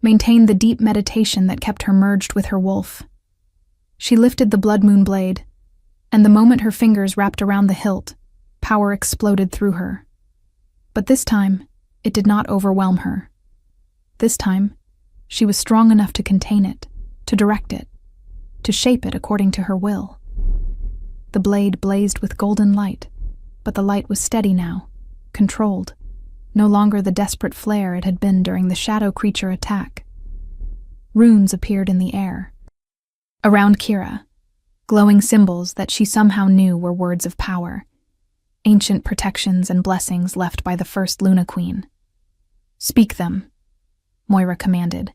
maintained the deep meditation that kept her merged with her wolf. She lifted the blood moon blade, and the moment her fingers wrapped around the hilt, power exploded through her. But this time, it did not overwhelm her. This time, she was strong enough to contain it, to direct it, to shape it according to her will. The blade blazed with golden light, but the light was steady now, controlled, no longer the desperate flare it had been during the shadow creature attack. Runes appeared in the air. Around Kira, glowing symbols that she somehow knew were words of power, ancient protections and blessings left by the first Luna Queen. Speak them, Moira commanded.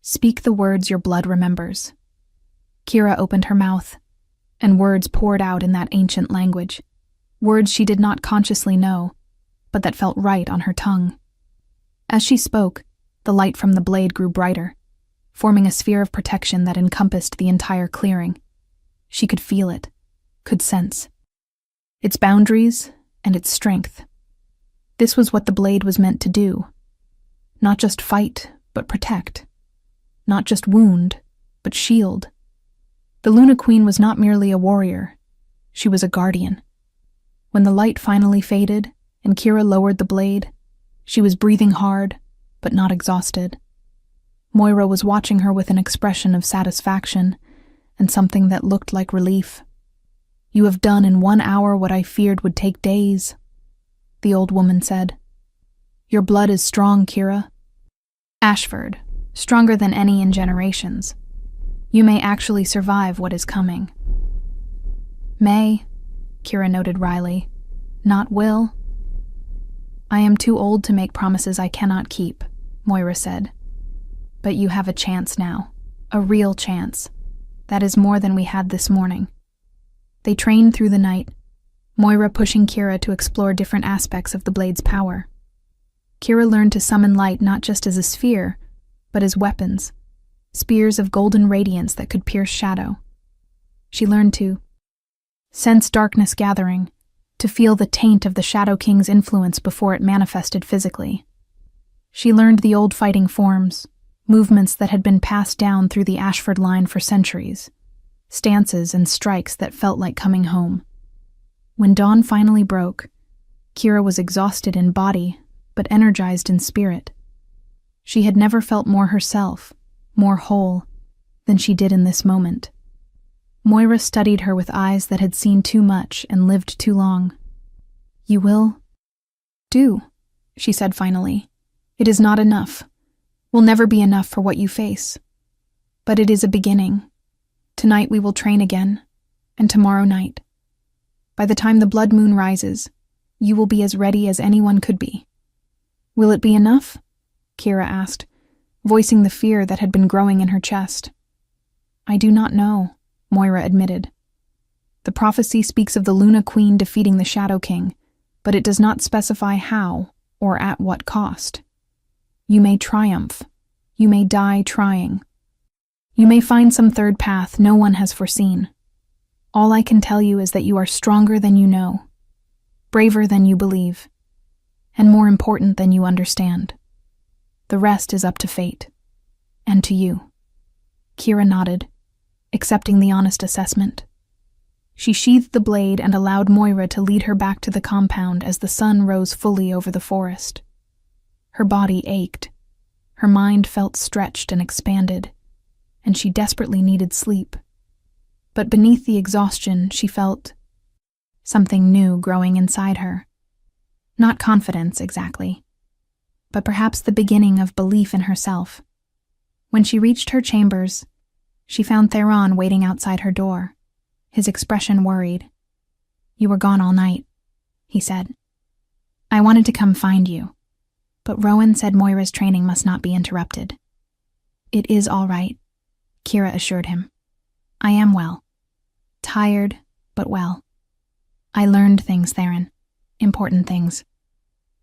Speak the words your blood remembers. Kira opened her mouth, and words poured out in that ancient language, words she did not consciously know, but that felt right on her tongue. As she spoke, The light from the blade grew brighter, forming a sphere of protection that encompassed the entire clearing. She could feel it, could sense its boundaries and its strength. This was what the blade was meant to do. Not just fight, but protect. Not just wound, but shield. The Luna Queen was not merely a warrior. She was a guardian. When the light finally faded and Kira lowered the blade, she was breathing hard, but not exhausted. Moira was watching her with an expression of satisfaction and something that looked like relief. "You have done in 1 hour what I feared would take days," the old woman said. "Your blood is strong, Kira. Ashford, stronger than any in generations. You may actually survive what is coming." "May," Kira noted wryly, "not will." "I am too old to make promises I cannot keep," Moira said. "But you have a chance now, a real chance. That is more than we had this morning." They trained through the night, Moira pushing Kira to explore different aspects of the blade's power. Kira learned to summon light not just as a sphere, but as weapons, spears of golden radiance that could pierce shadow. She learned to sense darkness gathering, to feel the taint of the Shadow King's influence before it manifested physically. She learned the old fighting forms, movements that had been passed down through the Ashford line for centuries, stances and strikes that felt like coming home. When dawn finally broke, Kira was exhausted in body, but energized in spirit. She had never felt more herself, more whole, than she did in this moment. Moira studied her with eyes that had seen too much and lived too long. "You will do," she said finally. "It is not enough. Will never be enough for what you face. But it is a beginning. Tonight we will train again, and tomorrow night. By the time the blood moon rises, you will be as ready as anyone could be." "Will it be enough?" Kira asked, voicing the fear that had been growing in her chest. "I do not know," Moira admitted. "The prophecy speaks of the Luna Queen defeating the Shadow King, but it does not specify how or at what cost. You may triumph. You may die trying. You may find some third path no one has foreseen. All I can tell you is that you are stronger than you know, braver than you believe, and more important than you understand. The rest is up to fate, and to you." Kira nodded, accepting the honest assessment. She sheathed the blade and allowed Moira to lead her back to the compound as the sun rose fully over the forest. Her body ached, her mind felt stretched and expanded, and she desperately needed sleep. But beneath the exhaustion, she felt something new growing inside her. Not confidence, exactly, but perhaps the beginning of belief in herself. When she reached her chambers, she found Theron waiting outside her door, his expression worried. "You were gone all night," he said. "I wanted to come find you, but Rowan said Moira's training must not be interrupted." "It is all right," Kira assured him. "I am well. Tired, but well. I learned things, Theron. Important things."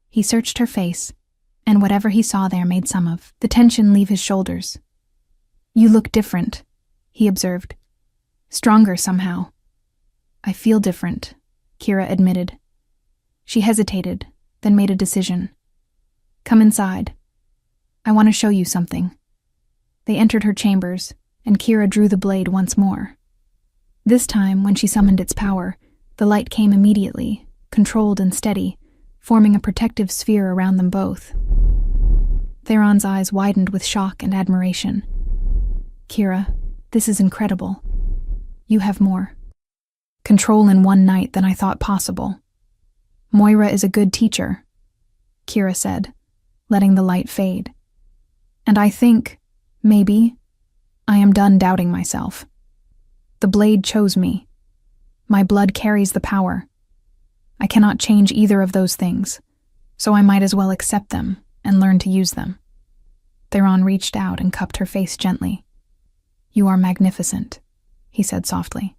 He searched her face, and whatever he saw there made some of the tension leave his shoulders. "You look different," he observed. "Stronger somehow." "I feel different," Kira admitted. She hesitated, then made a decision. "Come inside. I want to show you something." They entered her chambers, and Kira drew the blade once more. This time, when she summoned its power, the light came immediately, controlled and steady, forming a protective sphere around them both. Theron's eyes widened with shock and admiration. "Kira, this is incredible. You have more control in one night than I thought possible." "Moira is a good teacher," Kira said, letting the light fade. "And I think, maybe, I am done doubting myself. The blade chose me. My blood carries the power. I cannot change either of those things, so I might as well accept them and learn to use them." Theron reached out and cupped her face gently. "You are magnificent," he said softly.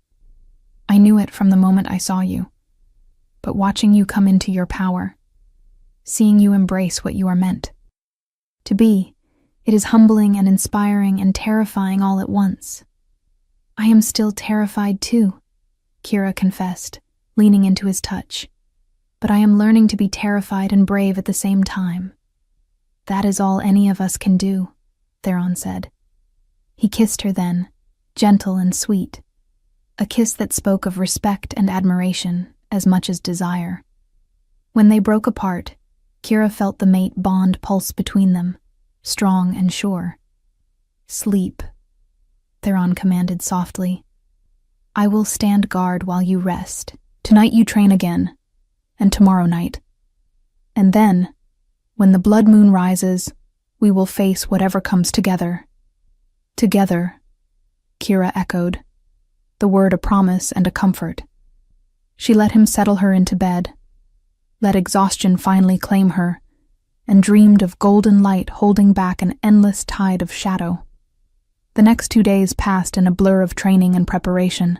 "I knew it from the moment I saw you. But watching you come into your power, seeing you embrace what you are meant to be, It is humbling and inspiring and terrifying all at once. I am still terrified too, Kira confessed, leaning into his touch. But I am learning to be terrified and brave at the same time. That is all any of us can do, Theron said. He kissed her then, gentle and sweet, a kiss that spoke of respect and admiration as much as desire. When they broke apart, Kira felt the mate bond pulse between them, strong and sure. Sleep, Theron commanded softly. I will stand guard while you rest. Tonight you train again, and tomorrow night. And then, when the blood moon rises, we will face whatever comes together. Together, Kira echoed, the word a promise and a comfort. She let him settle her into bed, let exhaustion finally claim her, and dreamed of golden light holding back an endless tide of shadow. The next 2 days passed in a blur of training and preparation.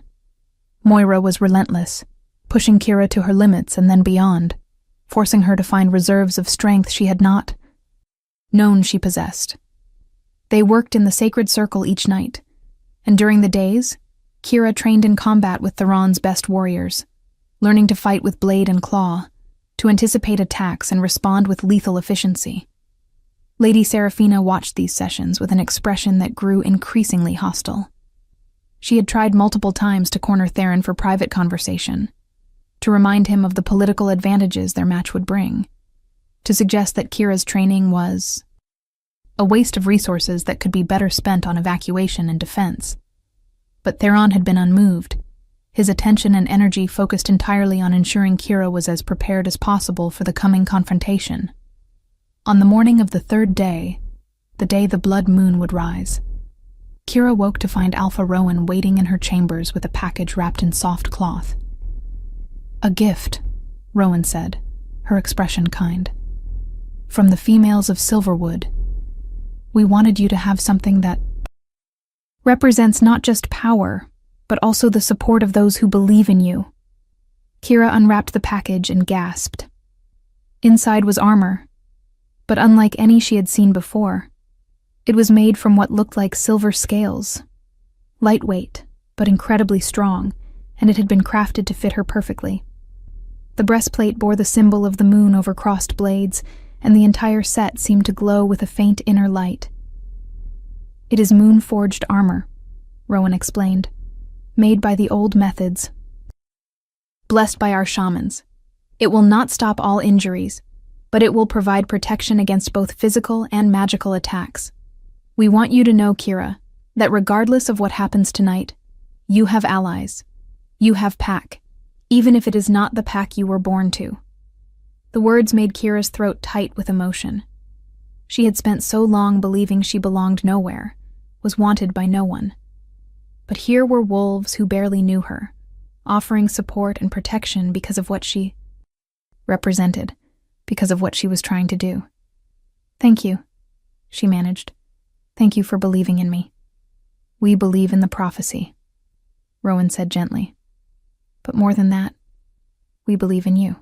Moira was relentless, pushing Kira to her limits and then beyond, forcing her to find reserves of strength she had not known she possessed. They worked in the sacred circle each night, and during the days, Kira trained in combat with Theron's best warriors, learning to fight with blade and claw, to anticipate attacks and respond with lethal efficiency. Lady Seraphina watched these sessions with an expression that grew increasingly hostile. She had tried multiple times to corner Theron for private conversation, to remind him of the political advantages their match would bring, to suggest that Kira's training was a waste of resources that could be better spent on evacuation and defense. But Theron had been unmoved, his attention and energy focused entirely on ensuring Kira was as prepared as possible for the coming confrontation. On the morning of the third day, the day the blood moon would rise, Kira woke to find Alpha Rowan waiting in her chambers with a package wrapped in soft cloth. A gift, Rowan said, her expression kind. From the females of Silverwood. We wanted you to have something that represents not just power, but also the support of those who believe in you. Kira unwrapped the package and gasped. Inside was armor, but unlike any she had seen before. It was made from what looked like silver scales. Lightweight, but incredibly strong, and it had been crafted to fit her perfectly. The breastplate bore the symbol of the moon over crossed blades, and the entire set seemed to glow with a faint inner light. It is moon-forged armor, Rowan explained, made by the old methods, blessed by our shamans. It will not stop all injuries, but it will provide protection against both physical and magical attacks. We want you to know, Kira, that regardless of what happens tonight, you have allies. You have pack, even if it is not the pack you were born to. The words made Kira's throat tight with emotion. She had spent so long believing she belonged nowhere, was wanted by no one. But here were wolves who barely knew her, offering support and protection because of what she represented, because of what she was trying to do. Thank you, she managed. Thank you for believing in me. We believe in the prophecy, Rowan said gently. But more than that, we believe in you.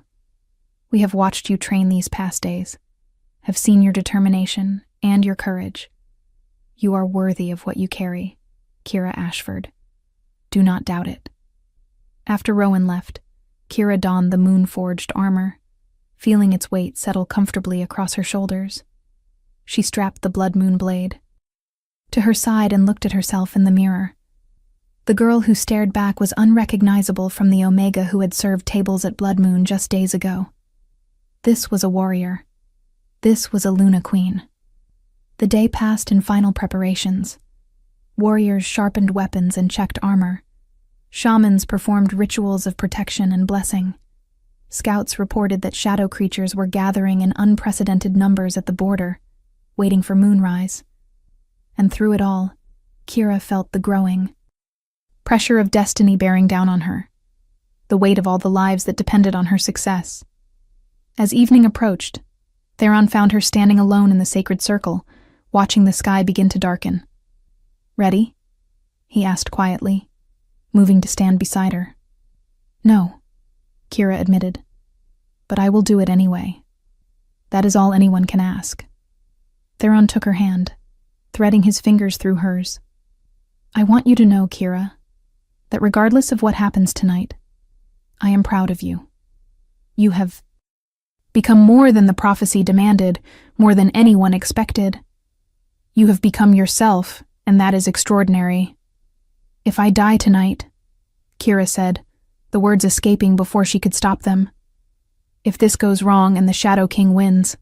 We have watched you train these past days, have seen your determination and your courage. You are worthy of what you carry, Kira Ashford. Do not doubt it. After Rowan left, Kira donned the moon-forged armor, feeling its weight settle comfortably across her shoulders. She strapped the blood moon blade to her side and looked at herself in the mirror. The girl who stared back was unrecognizable from the Omega who had served tables at Blood Moon just days ago. This was a warrior. This was a Luna Queen. The day passed in final preparations. Warriors sharpened weapons and checked armor. Shamans performed rituals of protection and blessing. Scouts reported that shadow creatures were gathering in unprecedented numbers at the border, waiting for moonrise. And through it all, Kira felt the growing pressure of destiny bearing down on her, the weight of all the lives that depended on her success. As evening approached, Theron found her standing alone in the sacred circle, watching the sky begin to darken. Ready? He asked quietly, moving to stand beside her. No, Kira admitted, but I will do it anyway. That is all anyone can ask. Theron took her hand, threading his fingers through hers. I want you to know, Kira, that regardless of what happens tonight, I am proud of you. You have become more than the prophecy demanded, more than anyone expected. You have become yourself, and that is extraordinary. If I die tonight, Kira said, the words escaping before she could stop them. If this goes wrong and the Shadow King wins,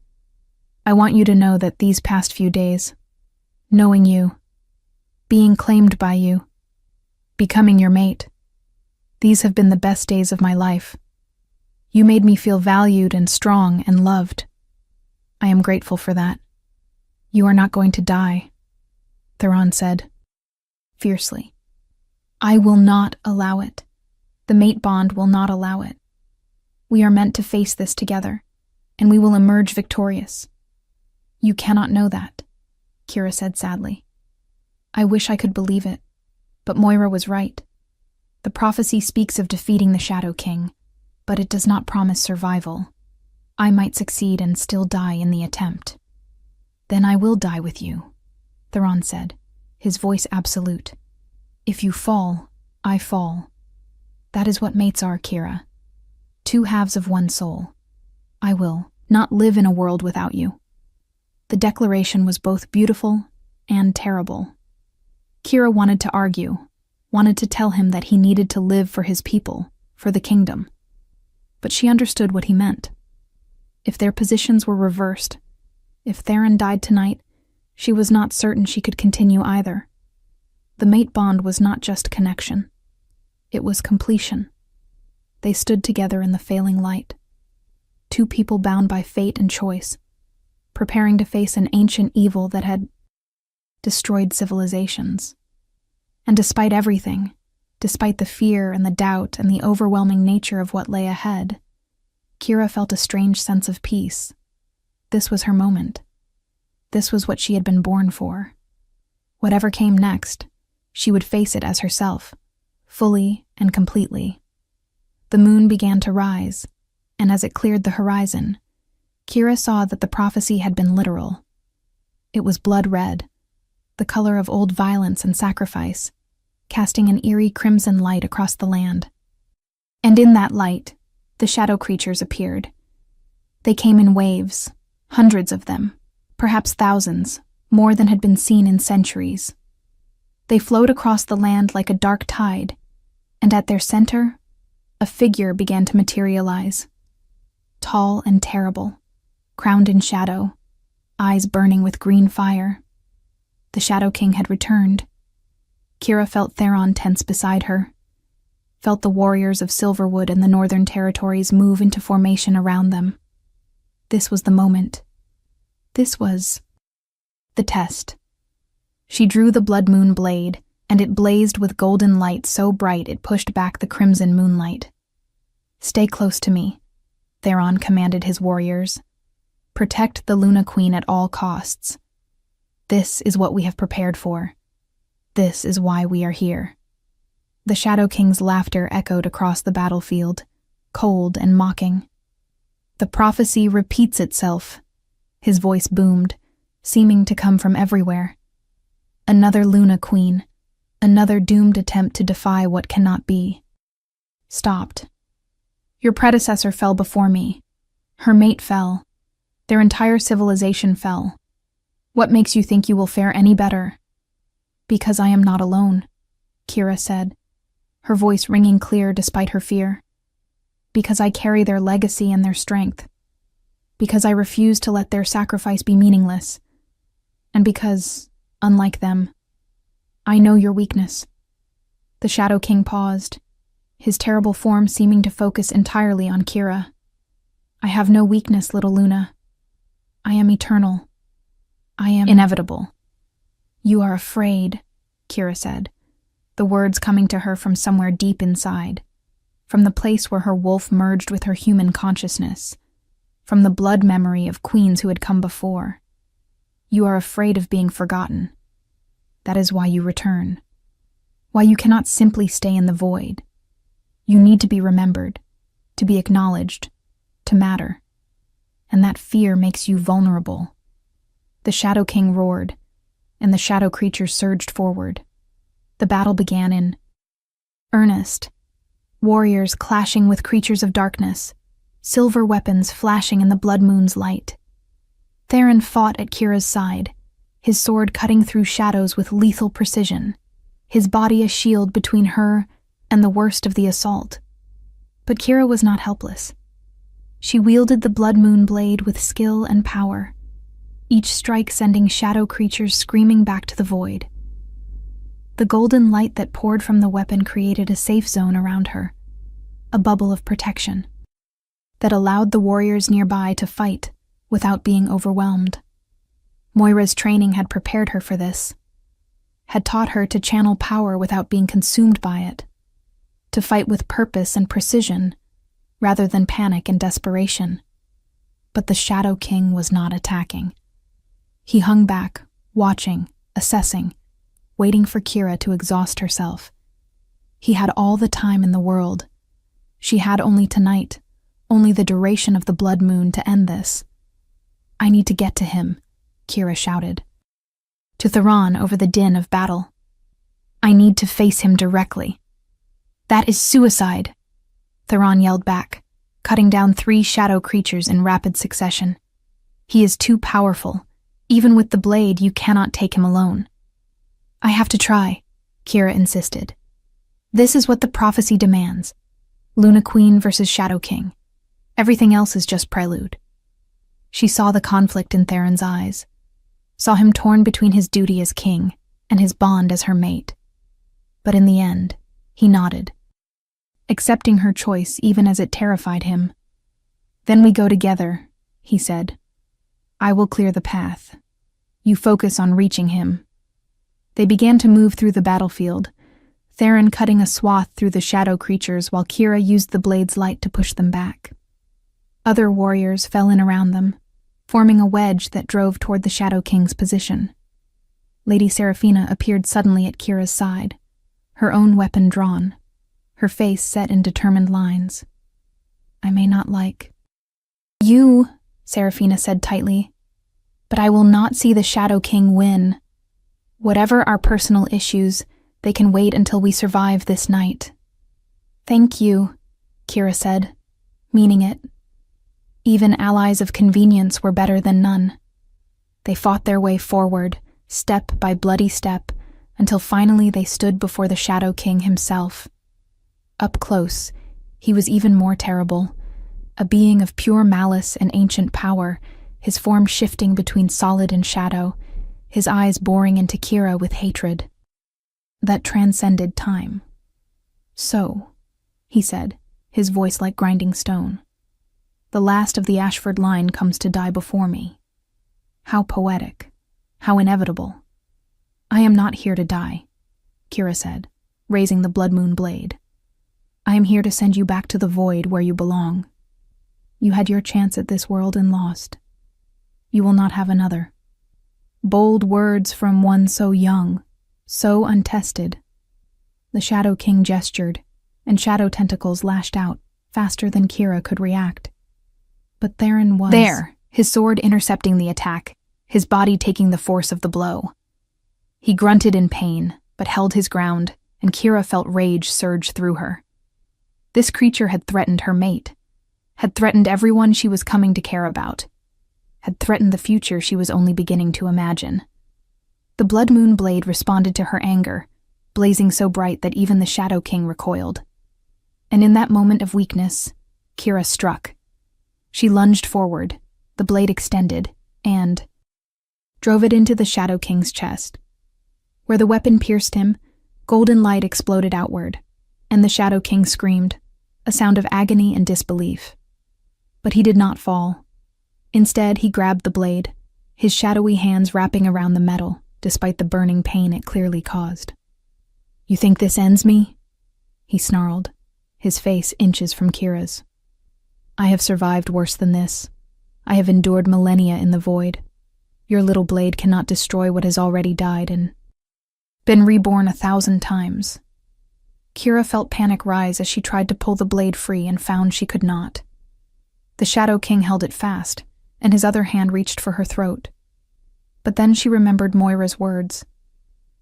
I want you to know that these past few days, knowing you, being claimed by you, becoming your mate, these have been the best days of my life. You made me feel valued and strong and loved. I am grateful for that. You are not going to die, Theron said, fiercely. I will not allow it. The mate bond will not allow it. We are meant to face this together, and we will emerge victorious. You cannot know that, Kira said sadly. I wish I could believe it, but Moira was right. The prophecy speaks of defeating the Shadow King, but it does not promise survival. I might succeed and still die in the attempt. Then I will die with you, Theron said, his voice absolute. If you fall, I fall. That is what mates are, Kira. Two halves of one soul. I will not live in a world without you. The declaration was both beautiful and terrible. Kira wanted to argue, wanted to tell him that he needed to live for his people, for the kingdom. But she understood what he meant. If their positions were reversed, if Theron died tonight, she was not certain she could continue either. The mate bond was not just connection. It was completion. They stood together in the failing light. Two people bound by fate and choice, preparing to face an ancient evil that had destroyed civilizations. And despite everything, despite the fear and the doubt and the overwhelming nature of what lay ahead, Kira felt a strange sense of peace. This was her moment. This was what she had been born for. Whatever came next, she would face it as herself, fully and completely. The moon began to rise, and as it cleared the horizon, Kira saw that the prophecy had been literal. It was blood red, the color of old violence and sacrifice, casting an eerie crimson light across the land. And in that light, the shadow creatures appeared. They came in waves, hundreds of them, perhaps thousands, more than had been seen in centuries. They flowed across the land like a dark tide, and at their center, a figure began to materialize. Tall and terrible, crowned in shadow, eyes burning with green fire. The Shadow King had returned. Kira felt Theron tense beside her, felt the warriors of Silverwood and the Northern Territories move into formation around them. This was the moment. This was the test. She drew the blood moon blade, and it blazed with golden light so bright it pushed back the crimson moonlight. Stay close to me, Theron commanded his warriors. Protect the Luna Queen at all costs. This is what we have prepared for. This is why we are here. The Shadow King's laughter echoed across the battlefield, cold and mocking. The prophecy repeats itself, his voice boomed, seeming to come from everywhere. Another Luna Queen, another doomed attempt to defy what cannot be. Stopped. Your predecessor fell before me. Her mate fell. Their entire civilization fell. What makes you think you will fare any better? Because I am not alone, Kira said, her voice ringing clear despite her fear. Because I carry their legacy and their strength. Because I refuse to let their sacrifice be meaningless. And because, unlike them, I know your weakness. The Shadow King paused, his terrible form seeming to focus entirely on Kira. I have no weakness, little Luna. I am eternal. I am inevitable. You are afraid, Kira said, the words coming to her from somewhere deep inside, from the place where her wolf merged with her human consciousness, from the blood memory of queens who had come before. You are afraid of being forgotten. That is why you return. Why you cannot simply stay in the void. You need to be remembered, to be acknowledged, to matter. And that fear makes you vulnerable. The Shadow King roared, and the shadow creatures surged forward. The battle began in earnest. Warriors clashing with creatures of darkness, silver weapons flashing in the blood moon's light. Theron fought at Kira's side, his sword cutting through shadows with lethal precision, his body a shield between her and the worst of the assault. But Kira was not helpless. She wielded the blood moon blade with skill and power, each strike sending shadow creatures screaming back to the void. The golden light that poured from the weapon created a safe zone around her, a bubble of protection that allowed the warriors nearby to fight without being overwhelmed. Moira's training had prepared her for this, had taught her to channel power without being consumed by it, to fight with purpose and precision rather than panic and desperation. But the Shadow King was not attacking. He hung back, watching, assessing, waiting for Kira to exhaust herself. He had all the time in the world. She had only tonight, only the duration of the blood moon to end this. "I need to get to him," Kira shouted. To Theron over the din of battle. "I need to face him directly." "That is suicide," Theron yelled back, cutting down 3 shadow creatures in rapid succession. "He is too powerful. Even with the blade, you cannot take him alone." "I have to try," Kira insisted. "This is what the prophecy demands. Luna Queen versus Shadow King. Everything else is just prelude." She saw the conflict in Theron's eyes, saw him torn between his duty as king and his bond as her mate. But in the end, he nodded, accepting her choice even as it terrified him. "Then we go together," he said. "I will clear the path. You focus on reaching him." They began to move through the battlefield, Theron cutting a swath through the shadow creatures while Kira used the blade's light to push them back. Other warriors fell in around them, forming a wedge that drove toward the Shadow King's position. Lady Seraphina appeared suddenly at Kira's side, her own weapon drawn, her face set in determined lines. "I may not like you," Seraphina said tightly, "but I will not see the Shadow King win. Whatever our personal issues, they can wait until we survive this night." "Thank you," Kira said, meaning it. Even allies of convenience were better than none. They fought their way forward, step by bloody step, until finally they stood before the Shadow King himself. Up close, he was even more terrible, a being of pure malice and ancient power, his form shifting between solid and shadow, his eyes boring into Kira with hatred that transcended time. "So," he said, his voice like grinding stone, "the last of the Ashford line comes to die before me. How poetic, how inevitable. I am not here to die," Kira said, raising the blood moon blade. "I am here to send you back to the void where you belong. You had your chance at this world and lost. You will not have another." Bold words from one so young, so untested. The Shadow King gestured, and shadow tentacles lashed out, faster than Kira could react. But Theron was there, his sword intercepting the attack, his body taking the force of the blow. He grunted in pain, but held his ground, and Kira felt rage surge through her. This creature had threatened her mate, had threatened everyone she was coming to care about, had threatened the future she was only beginning to imagine. The blood moon blade responded to her anger, blazing so bright that even the Shadow King recoiled. And in that moment of weakness, Kira struck. She lunged forward, the blade extended, and drove it into the Shadow King's chest. Where the weapon pierced him, golden light exploded outward, and the Shadow King screamed, a sound of agony and disbelief. But he did not fall. Instead, he grabbed the blade, his shadowy hands wrapping around the metal, despite the burning pain it clearly caused. "You think this ends me?" he snarled, his face inches from Kira's. "I have survived worse than this. I have endured millennia in the void. Your little blade cannot destroy what has already died and been reborn 1,000 times." Kira felt panic rise as she tried to pull the blade free and found she could not. The Shadow King held it fast, and his other hand reached for her throat. But then she remembered Moira's words.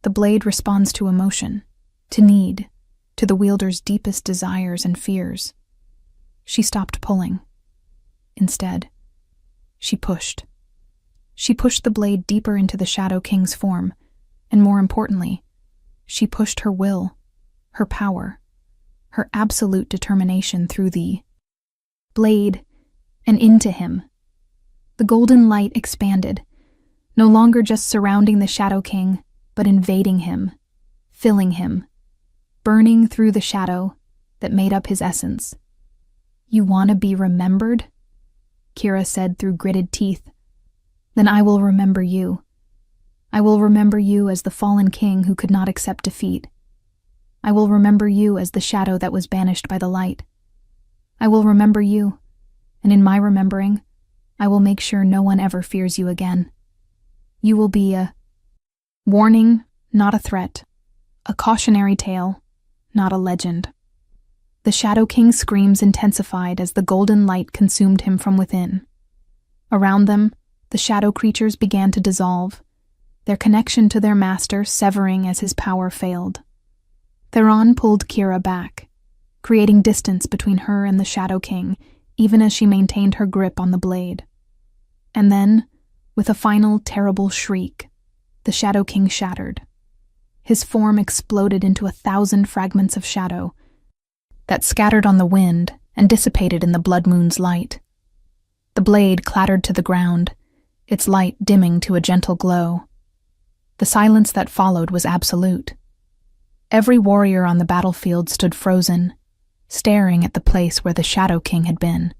The blade responds to emotion, to need, to the wielder's deepest desires and fears. She stopped pulling. Instead, she pushed. She pushed the blade deeper into the Shadow King's form, and more importantly, she pushed her will, her power, her absolute determination through the blade and into him. The golden light expanded, no longer just surrounding the Shadow King, but invading him, filling him, burning through the shadow that made up his essence. "You want to be remembered?" Kira said through gritted teeth. "Then I will remember you. I will remember you as the fallen king who could not accept defeat. I will remember you as the shadow that was banished by the light. I will remember you, and in my remembering, I will make sure no one ever fears you again. You will be a warning, not a threat, a cautionary tale, not a legend." The Shadow King's screams intensified as the golden light consumed him from within. Around them, the shadow creatures began to dissolve, their connection to their master severing as his power failed. Theron pulled Kira back, creating distance between her and the Shadow King, even as she maintained her grip on the blade. And then, with a final terrible shriek, the Shadow King shattered. His form exploded into 1,000 fragments of shadow that scattered on the wind and dissipated in the blood moon's light. The blade clattered to the ground, its light dimming to a gentle glow. The silence that followed was absolute. Every warrior on the battlefield stood frozen, staring at the place where the Shadow King had been.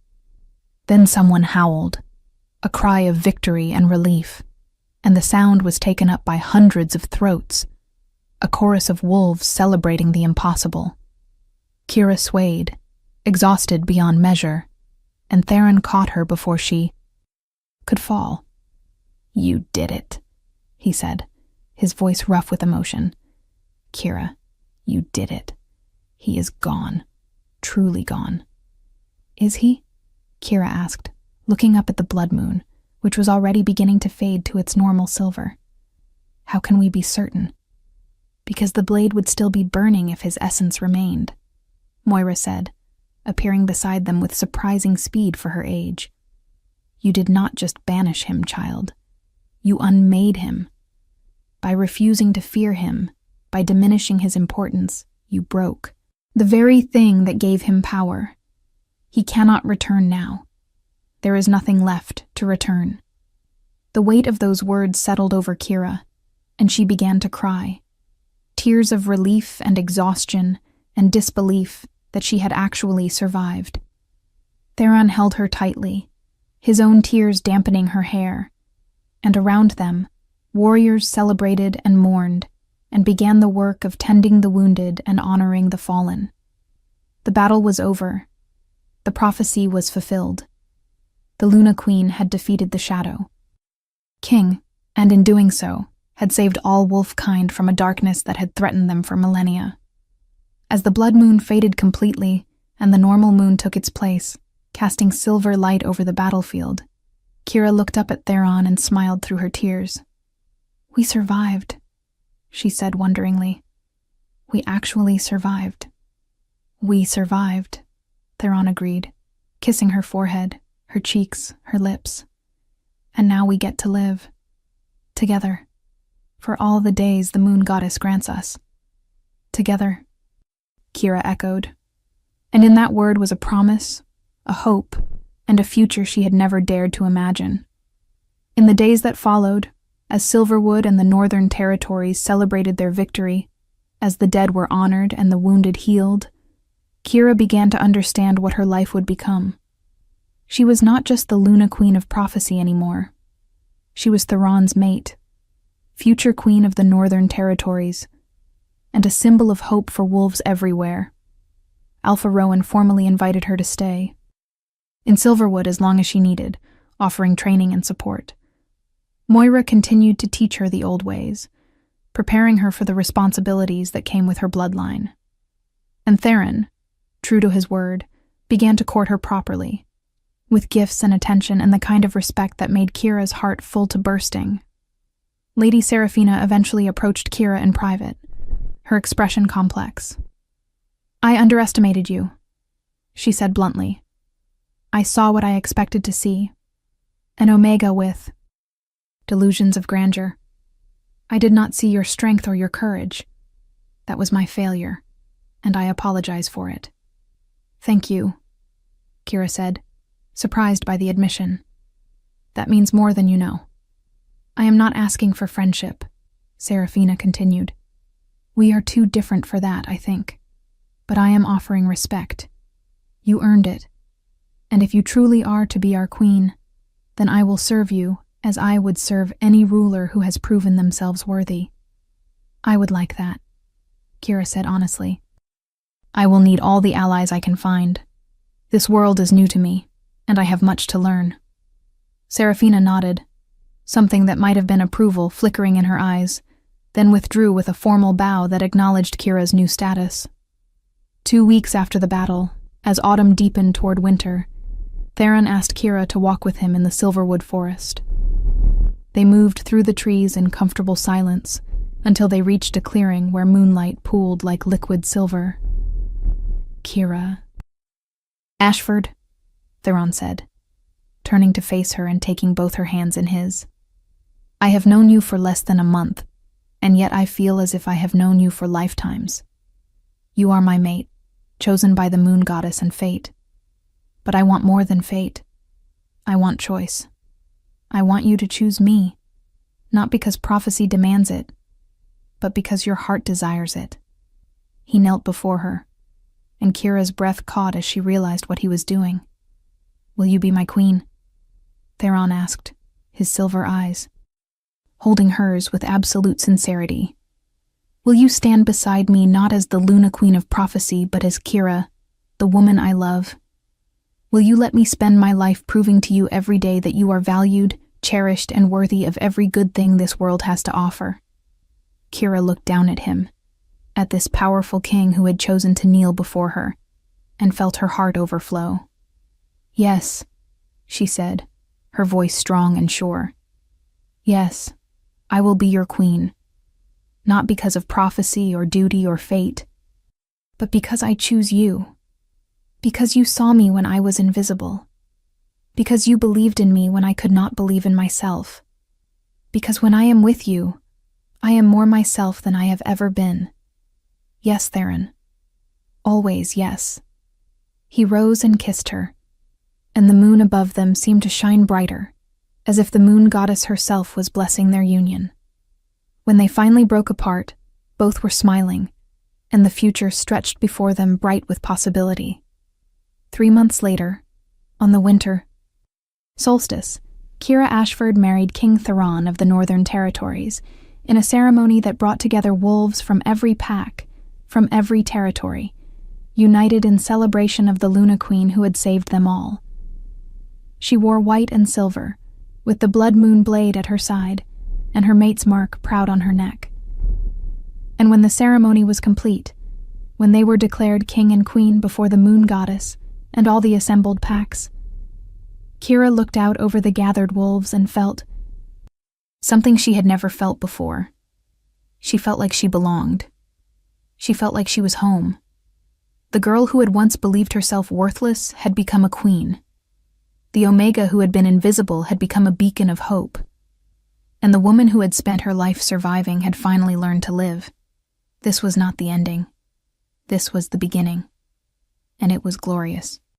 Then someone howled, a cry of victory and relief, and the sound was taken up by hundreds of throats, a chorus of wolves celebrating the impossible. Kira swayed, exhausted beyond measure, and Theron caught her before she could fall. "You did it," he said, his voice rough with emotion. "Kira, you did it. He is gone, truly gone." "Is he?" Kira asked, looking up at the blood moon, which was already beginning to fade to its normal silver. "How can we be certain?" "Because the blade would still be burning if his essence remained," Moira said, appearing beside them with surprising speed for her age. "You did not just banish him, child. You unmade him. By refusing to fear him, by diminishing his importance, you broke the very thing that gave him power. He cannot return now. There is nothing left to return." The weight of those words settled over Kira, and she began to cry. Tears of relief and exhaustion and disbelief that she had actually survived. Theron held her tightly, his own tears dampening her hair, and around them, warriors celebrated and mourned, and began the work of tending the wounded and honoring the fallen. The battle was over. The prophecy was fulfilled. The Luna Queen had defeated the Shadow King, and in doing so, had saved all wolf kind from a darkness that had threatened them for millennia. As the blood moon faded completely and the normal moon took its place, casting silver light over the battlefield, Kira looked up at Theron and smiled through her tears. "We survived," she said wonderingly. "We actually survived." "We survived," Theron agreed, kissing her forehead, her cheeks, her lips. "And now we get to live. Together. For all the days the moon goddess grants us. Together," Kira echoed. And in that word was a promise, a hope, and a future she had never dared to imagine. In the days that followed, as Silverwood and the Northern Territories celebrated their victory, as the dead were honored and the wounded healed, Kira began to understand what her life would become. She was not just the Luna Queen of Prophecy anymore. She was Theron's mate, future queen of the Northern Territories, and a symbol of hope for wolves everywhere. Alpha Rowan formally invited her to stay in Silverwood as long as she needed, offering training and support. Moira continued to teach her the old ways, preparing her for the responsibilities that came with her bloodline. And Theron, true to his word, began to court her properly, with gifts and attention and the kind of respect that made Kira's heart full to bursting. Lady Seraphina eventually approached Kira in private, her expression complex. "I underestimated you," she said bluntly. "I saw what I expected to see. An Omega with delusions of grandeur. I did not see your strength or your courage. That was my failure, and I apologize for it." "Thank you," Kira said, surprised by the admission. "That means more than you know." "I am not asking for friendship," Seraphina continued. "We are too different for that, I think. But I am offering respect. You earned it. And if you truly are to be our queen, then I will serve you as I would serve any ruler who has proven themselves worthy." "I would like that," Kira said honestly. "I will need all the allies I can find. This world is new to me, and I have much to learn." Seraphina nodded, something that might have been approval flickering in her eyes, then withdrew with a formal bow that acknowledged Kira's new status. 2 weeks after the battle, as autumn deepened toward winter, Theron asked Kira to walk with him in the Silverwood forest. They moved through the trees in comfortable silence until they reached a clearing where moonlight pooled like liquid silver. "Kira." "Ashford," Theron said, turning to face her and taking both her hands in his. "I have known you for less than a month, and yet I feel as if I have known you for lifetimes. You are my mate, chosen by the moon goddess and fate. But I want more than fate. I want choice. I want you to choose me, not because prophecy demands it, but because your heart desires it." He knelt before her, and Kira's breath caught as she realized what he was doing. "Will you be my queen?" Theron asked, his silver eyes holding hers with absolute sincerity. "Will you stand beside me not as the Luna Queen of prophecy, but as Kira, the woman I love? Will you let me spend my life proving to you every day that you are valued, cherished, and worthy of every good thing this world has to offer?" Kira looked down at him, at this powerful king who had chosen to kneel before her, and felt her heart overflow. "Yes," she said, her voice strong and sure. "Yes, I will be your queen. Not because of prophecy or duty or fate, but because I choose you. Because you saw me when I was invisible. Because you believed in me when I could not believe in myself. Because when I am with you, I am more myself than I have ever been. Yes, Theron. Always yes." He rose and kissed her, and the moon above them seemed to shine brighter, as if the moon goddess herself was blessing their union. When they finally broke apart, both were smiling, and the future stretched before them bright with possibility. 3 months later, on the winter solstice, Kira Ashford married King Theron of the Northern Territories in a ceremony that brought together wolves from every pack, from every territory, united in celebration of the Luna Queen who had saved them all. She wore white and silver, with the blood moon blade at her side, and her mate's mark proud on her neck. And when the ceremony was complete, when they were declared king and queen before the moon goddess and all the assembled packs, Kira looked out over the gathered wolves and felt something she had never felt before. She felt like she belonged. She felt like she was home. The girl who had once believed herself worthless had become a queen. The Omega who had been invisible had become a beacon of hope. And the woman who had spent her life surviving had finally learned to live. This was not the ending. This was the beginning. And it was glorious.